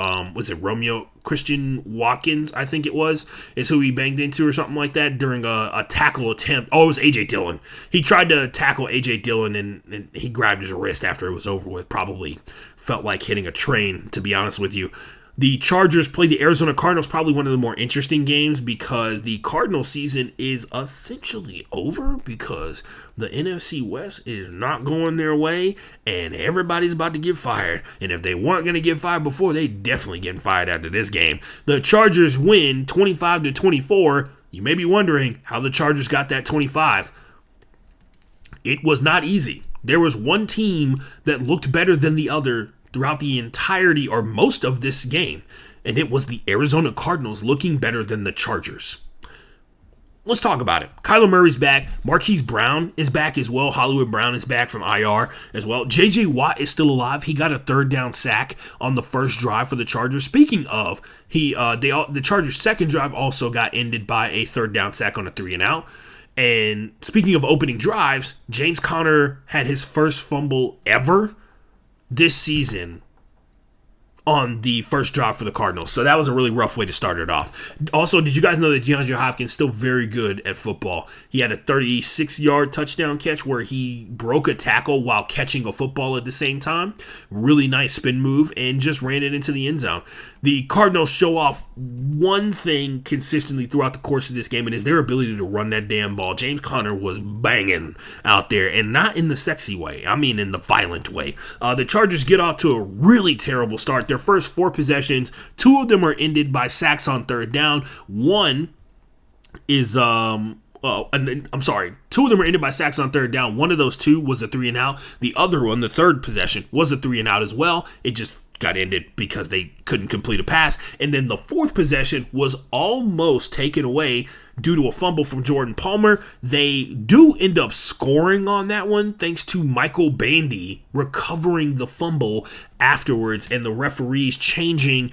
Speaker 1: Romeo Christian Watkins, I think it was, is who he banged into or something like that during a tackle attempt. Oh, it was A.J. Dillon. He tried to tackle A.J. Dillon, and he grabbed his wrist after it was over with. Probably felt like hitting a train, to be honest with you. The Chargers played the Arizona Cardinals, probably one of the more interesting games because the Cardinal season is essentially over because the NFC West is not going their way and everybody's about to get fired. And if they weren't going to get fired before, they definitely getting fired after this game. The Chargers win 25-24. You may be wondering how the Chargers got that 25. It was not easy. There was one team that looked better than the other throughout the entirety or most of this game, and it was the Arizona Cardinals looking better than the Chargers. Let's talk about it. Kyler Murray's back. Marquise Brown is back as well. Hollywood Brown is back from IR as well. J.J. Watt is still alive. He got a third down sack on the first drive for the Chargers. Speaking of, the Chargers' second drive also got ended by a third down sack on a 3-and-out. And speaking of opening drives, James Conner had his first fumble ever this season on the first drive for the Cardinals. So that was a really rough way to start it off. Also, did you guys know that DeAndre Hopkins is still very good at football? He had a 36-yard touchdown catch where he broke a tackle while catching a football at the same time. Really nice spin move and just ran it into the end zone. The Cardinals show off one thing consistently throughout the course of this game, and is their ability to run that damn ball. James Conner was banging out there, and not in the sexy way. I mean in the violent way. The Chargers get off to a really terrible start. Their first 4 possessions, 2 of them are ended by sacks on third down. One is 2 of them are ended by sacks on third down. One of those 2 was a 3-and-out. The other one, the third possession, was a 3-and-out as well. It just got ended because they couldn't complete a pass. And then the 4th possession was almost taken away due to a fumble from Jordan Palmer. They do end up scoring on that one thanks to Michael Bandy recovering the fumble afterwards and the referees changing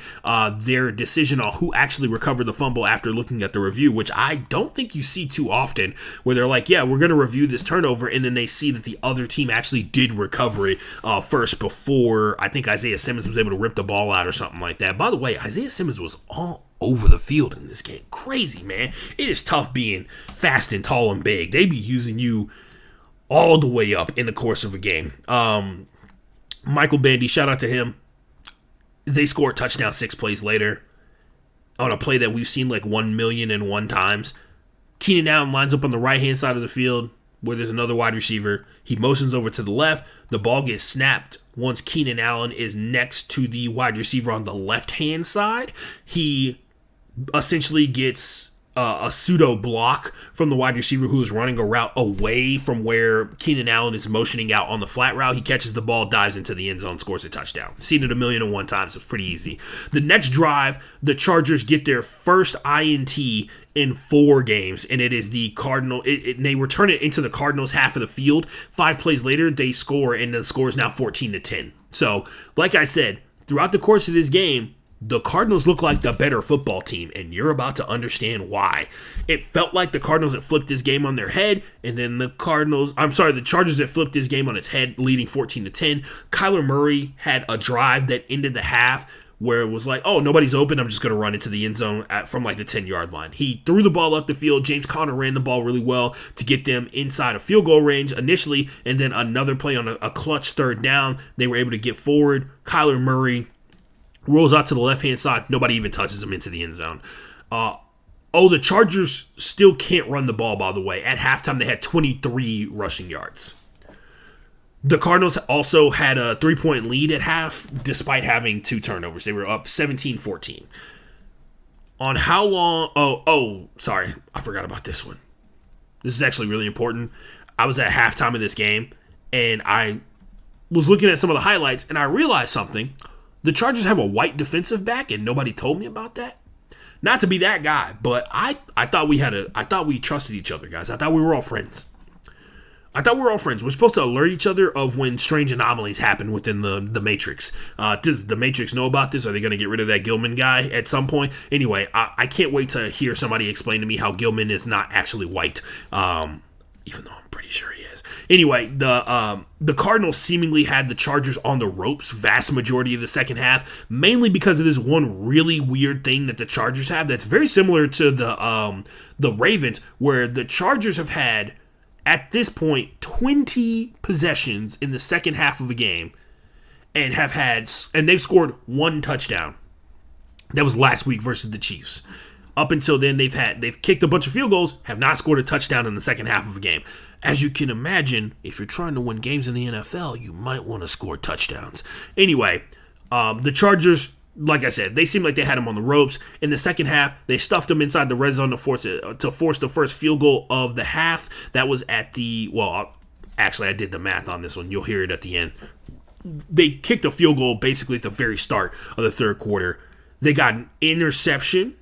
Speaker 1: their decision on who actually recovered the fumble after looking at the review, which I don't think you see too often, where they're like, yeah, we're going to review this turnover, and then they see that the other team actually did recover it first before I think Isaiah Simmons was able to rip the ball out or something like that. By the way, Isaiah Simmons was all over the field in this game. Crazy, man. It is tough being fast and tall and big. They be using you all the way up in the course of a game. Michael Bandy, shout out to him. They scored touchdown 6 plays later on a play that we've seen like 1,000,001 times. Keenan Allen lines up on the right-hand side of the field where there's another wide receiver. He motions over to the left. The ball gets snapped once Keenan Allen is next to the wide receiver on the left-hand side. He essentially gets a pseudo block from the wide receiver who is running a route away from where Keenan Allen is motioning out on the flat route. He catches the ball, dives into the end zone, scores a touchdown. Seen it 1,000,001 times. It's pretty easy. The next drive, the Chargers get their first INT in 4 games, and it is the Cardinal. They return it into the Cardinals' half of the field. 5 plays later, they score, and the score is now 14-10. So, like I said, throughout the course of this game, the Cardinals look like the better football team, and you're about to understand why. It felt like the Cardinals had flipped this game on their head, and then the Chargers had flipped this game on its head, leading 14-10. Kyler Murray had a drive that ended the half where it was like, oh, nobody's open, I'm just going to run into the end zone from like the 10-yard line. He threw the ball up the field. James Conner ran the ball really well to get them inside of field goal range initially, and then another play on a clutch third down. They were able to get forward. Kyler Murray rolls out to the left-hand side. Nobody even touches him into the end zone. The Chargers still can't run the ball, by the way. At halftime, they had 23 rushing yards. The Cardinals also had a 3-point lead at half, despite having 2 turnovers. They were up 17-14. On how long... sorry. I forgot about this one. This is actually really important. I was at halftime of this game, and I was looking at some of the highlights, and I realized something. The Chargers have a white defensive back, and nobody told me about that. Not to be that guy, but I thought we trusted each other, guys. I thought we were all friends. We're supposed to alert each other of when strange anomalies happen within the Matrix. Does the Matrix know about this? Are they going to get rid of that Gilman guy at some point? Anyway, I can't wait to hear somebody explain to me how Gilman is not actually white, even though I'm pretty sure he is. Anyway, the Cardinals seemingly had the Chargers on the ropes vast majority of the second half, mainly because of this one really weird thing that the Chargers have that's very similar to the Ravens, where the Chargers have had, at this point, 20 possessions in the second half of a game, and they've scored one touchdown. That was last week versus the Chiefs. Up until then, they've kicked a bunch of field goals, have not scored a touchdown in the second half of a game. As you can imagine, if you're trying to win games in the NFL, you might want to score touchdowns. Anyway, the Chargers, like I said, they seemed like they had them on the ropes. In the second half, they stuffed them inside the red zone to force the first field goal of the half. That was at actually, I did the math on this one. You'll hear it at the end. They kicked a field goal basically at the very start of the third quarter. They got an interception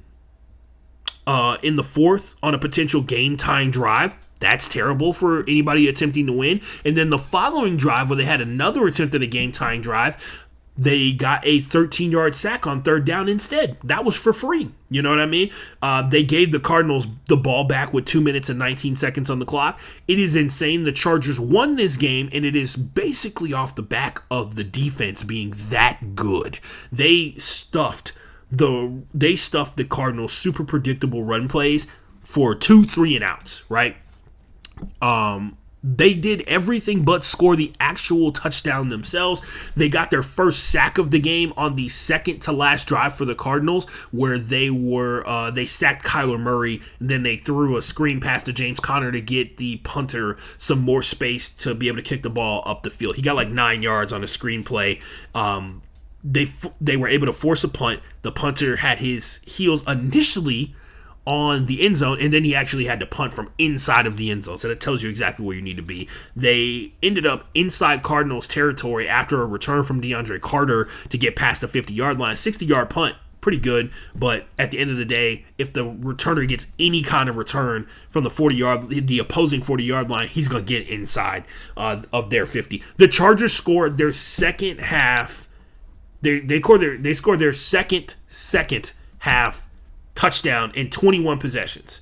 Speaker 1: in the fourth on a potential game-tying drive. That's terrible for anybody attempting to win. And then the following drive, where they had another attempt at a game-tying drive, they got a 13-yard sack on third down instead. That was for free. You know what I mean? They gave the Cardinals the ball back with 2 minutes and 19 seconds on the clock. It is insane. The Chargers won this game, and it is basically off the back of the defense being that good. They stuffed the Cardinals' super predictable run plays for 2 3-and-outs, right? They did everything but score the actual touchdown themselves. They got their first sack of the game on the second to last drive for the Cardinals, where they sacked Kyler Murray, and then they threw a screen pass to James Conner to get the punter some more space to be able to kick the ball up the field. He got like 9 yards on a screen play. They were able to force a punt. The punter had his heels initially on the end zone, and then he actually had to punt from inside of the end zone. So that tells you exactly where you need to be. They ended up inside Cardinals territory after a return from DeAndre Carter to get past the 50-yard line. 60-yard punt, pretty good, but at the end of the day, if the returner gets any kind of return from the opposing 40-yard line, he's going to get inside of their 50. The Chargers scored their second half. They scored their second half touchdown in 21 possessions.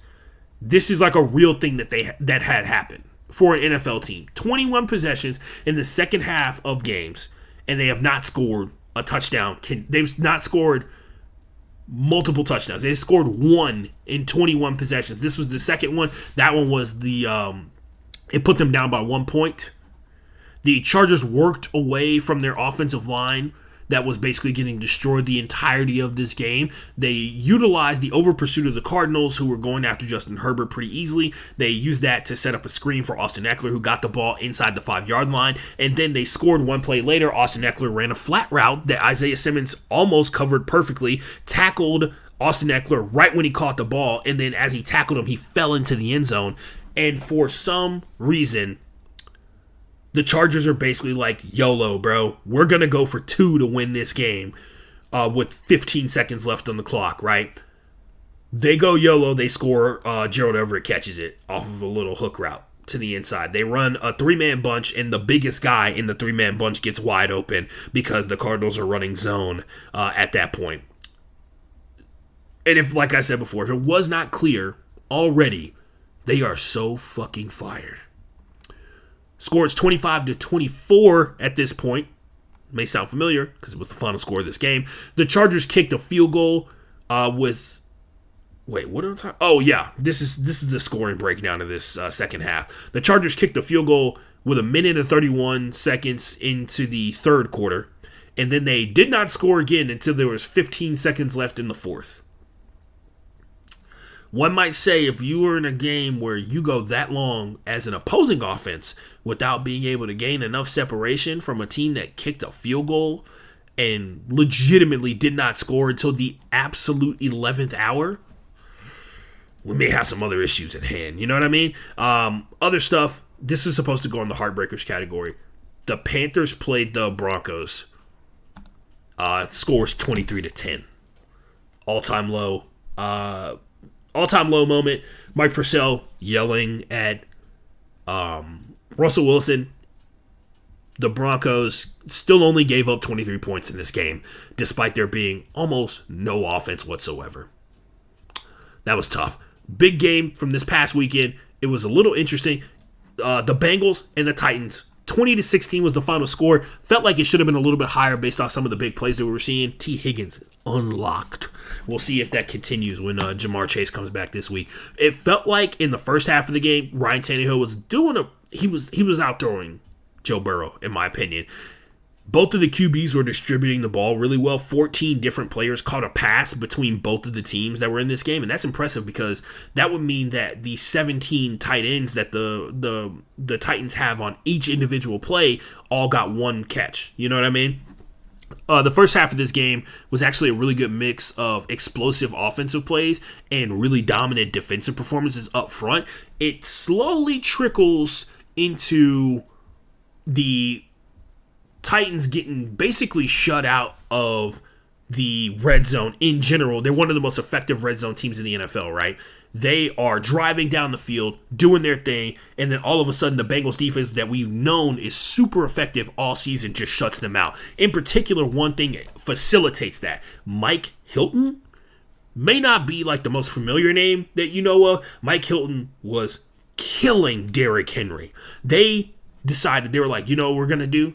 Speaker 1: This is like a real thing that had happened for an NFL team. 21 possessions in the second half of games, and they have not scored a touchdown. They've not scored multiple touchdowns. They scored one in 21 possessions. This was the second one. That one was it put them down by 1 point. The Chargers worked away from their offensive line that was basically getting destroyed the entirety of this game. They utilized the over pursuit of the Cardinals, who were going after Justin Herbert pretty easily. They used that to set up a screen for Austin Eckler, who got the ball inside the 5-yard line. And then they scored one play later. Austin Eckler ran a flat route that Isaiah Simmons almost covered perfectly, tackled Austin Eckler right when he caught the ball, and then as he tackled him, he fell into the end zone. And for some reason, the Chargers are basically like, YOLO, bro. We're going to go for 2 to win this game with 15 seconds left on the clock, right? They go YOLO. They score. Gerald Everett catches it off of a little hook route to the inside. They run a 3-man bunch, and the biggest guy in the 3-man bunch gets wide open because the Cardinals are running zone at that point. And if, like I said before, if it was not clear already, they are so fucking fired. Score is 25-24 at this point. May sound familiar because it was the final score of this game. The Chargers kicked a field goal with. Wait, what am I talking? Oh yeah, this is the scoring breakdown of this second half. The Chargers kicked a field goal with 1 minute and 31 seconds into the third quarter, and then they did not score again until there was 15 seconds left in the fourth. One might say if you were in a game where you go that long as an opposing offense without being able to gain enough separation from a team that kicked a field goal and legitimately did not score until the absolute 11th hour, we may have some other issues at hand. You know what I mean? Other stuff, this is supposed to go in the heartbreakers category. The Panthers played the Broncos. Scores 23-10. All-time low. All-time low moment. Mike Purcell yelling at Russell Wilson. The Broncos still only gave up 23 points in this game, despite there being almost no offense whatsoever. That was tough. Big game from this past weekend. It was a little interesting. The Bengals and the Titans, 20-16 was the final score. Felt like it should have been a little bit higher based off some of the big plays that we were seeing. T. Higgins unlocked. We'll see if that continues when Jamar Chase comes back this week. It felt like in the first half of the game, Ryan Tannehill was he was out throwing Joe Burrow, in my opinion. Both of the QBs were distributing the ball really well. 14 different players caught a pass between both of the teams that were in this game, and that's impressive because that would mean that the 17 tight ends that the Titans have on each individual play all got one catch. You know what I mean? The first half of this game was actually a really good mix of explosive offensive plays and really dominant defensive performances up front. It slowly trickles into the Titans getting basically shut out of the red zone in general. They're one of the most effective red zone teams in the NFL, right? They are driving down the field, doing their thing, and then all of a sudden the Bengals defense that we've known is super effective all season just shuts them out. In particular, one thing that facilitates that. Mike Hilton may not be like the most familiar name that you know of. Mike Hilton was killing Derrick Henry. They decided, they were like, you know what we're going to do?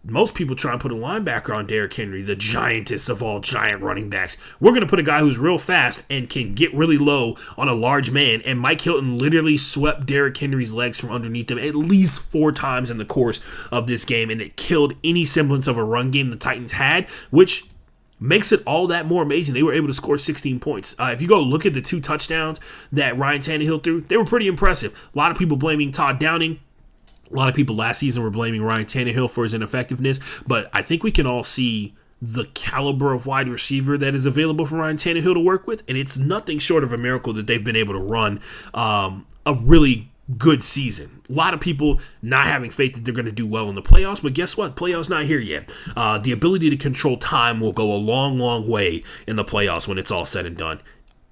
Speaker 1: Most people try and put a linebacker on Derrick Henry, the giantest of all giant running backs. We're going to put a guy who's real fast and can get really low on a large man. And Mike Hilton literally swept Derrick Henry's legs from underneath him at least 4 times in the course of this game. And it killed any semblance of a run game the Titans had, which makes it all that more amazing. They were able to score 16 points. If you go look at the 2 touchdowns that Ryan Tannehill threw, they were pretty impressive. A lot of people blaming Todd Downing. A lot of people last season were blaming Ryan Tannehill for his ineffectiveness, but I think we can all see the caliber of wide receiver that is available for Ryan Tannehill to work with, and it's nothing short of a miracle that they've been able to run a really good season. A lot of people not having faith that they're going to do well in the playoffs, but guess what? Playoffs not here yet. The ability to control time will go a long, long way in the playoffs when it's all said and done.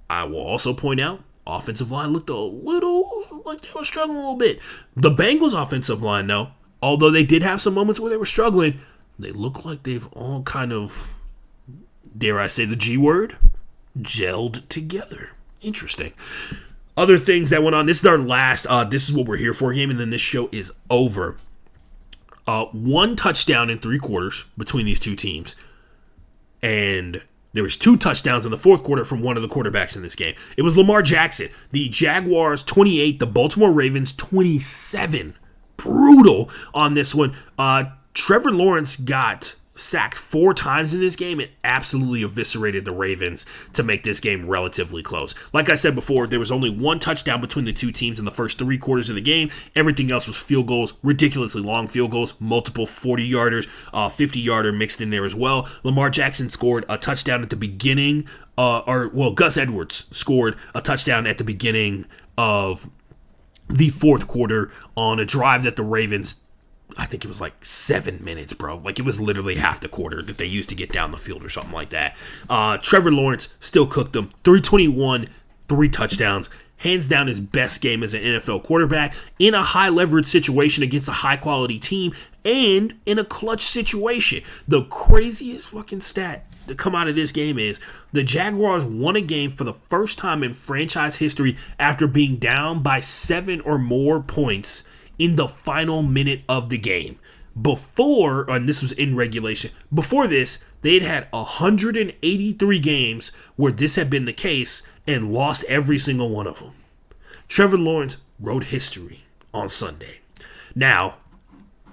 Speaker 1: I will also point out, offensive line looked a little like they were struggling a little bit. The Bengals offensive line, though, although they did have some moments where they were struggling, they look like they've all kind of, dare I say the G word, gelled together. Interesting. Other things that went on, this is our last, this is what we're here for game, and then this show is over. 1 touchdown in 3 quarters between these two teams, and there was 2 touchdowns in the fourth quarter from one of the quarterbacks in this game. It was Lamar Jackson. The Jaguars 28, the Baltimore Ravens 27. Brutal on this one. Trevor Lawrence got sacked 4 times in this game. It absolutely eviscerated the Ravens to make this game relatively close. Like I said before, there was only 1 touchdown between the 2 teams in the first 3 quarters of the game. Everything else was field goals, ridiculously long field goals, multiple 40-yarders, 50-yarder mixed in there as well. Lamar Jackson scored a touchdown at the beginning, Gus Edwards scored a touchdown at the beginning of the fourth quarter on a drive that the Ravens, I think it was like 7 minutes, bro. Like, it was literally half the quarter that they used to get down the field or something like that. Trevor Lawrence still cooked them. 321, 3 touchdowns. Hands down his best game as an NFL quarterback in a high-leverage situation against a high-quality team and in a clutch situation. The craziest fucking stat to come out of this game is the Jaguars won a game for the first time in franchise history after being down by 7 or more points in the final minute of the game. Before, and this was in regulation, before this, they had 183 games where this had been the case and lost every single one of them. Trevor Lawrence wrote history on Sunday. Now,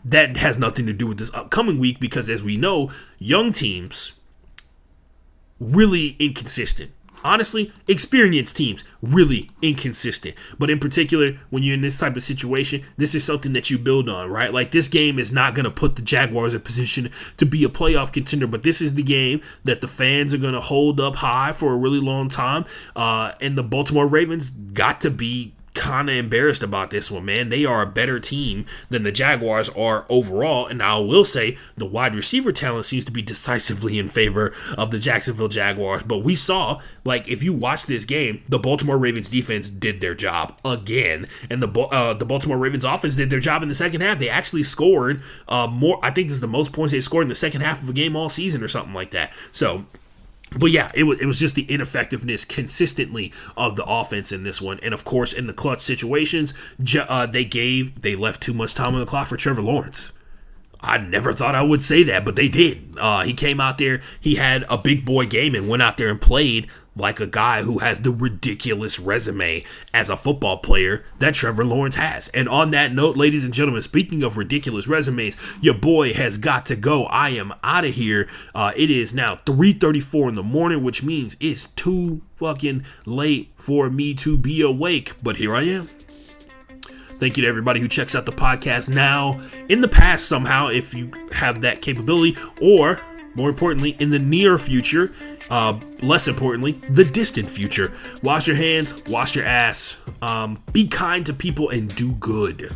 Speaker 1: that has nothing to do with this upcoming week because, as we know, young teams, really inconsistent. Honestly, experienced teams, really inconsistent. But in particular, when you're in this type of situation, this is something that you build on, right? Like, this game is not going to put the Jaguars in position to be a playoff contender, but this is the game that the fans are going to hold up high for a really long time. And the Baltimore Ravens got to be kind of embarrassed about this one, man. They are a better team than the Jaguars are overall, and I will say the wide receiver talent seems to be decisively in favor of the Jacksonville Jaguars. But we saw, like, if you watch this game, the Baltimore Ravens defense did their job again, and the Baltimore Ravens offense did their job in the second half. They actually scored more. I think this is the most points they scored in the second half of a game all season or something like that. So, but yeah, it was just the ineffectiveness consistently of the offense in this one. And of course, in the clutch situations, they left too much time on the clock for Trevor Lawrence. I never thought I would say that, but they did. He came out there, he had a big boy game and went out there and played like a guy who has the ridiculous resume as a football player that Trevor Lawrence has. And on that note, ladies and gentlemen, speaking of ridiculous resumes, your boy has got to go. I am out of here. It is now 3:34 in the morning, which means it's too fucking late for me to be awake. But here I am. Thank you to everybody who checks out the podcast now, in the past somehow, if you have that capability, or more importantly, in the near future. Less importantly, the distant future. Wash your hands, wash your ass, be kind to people, and do good.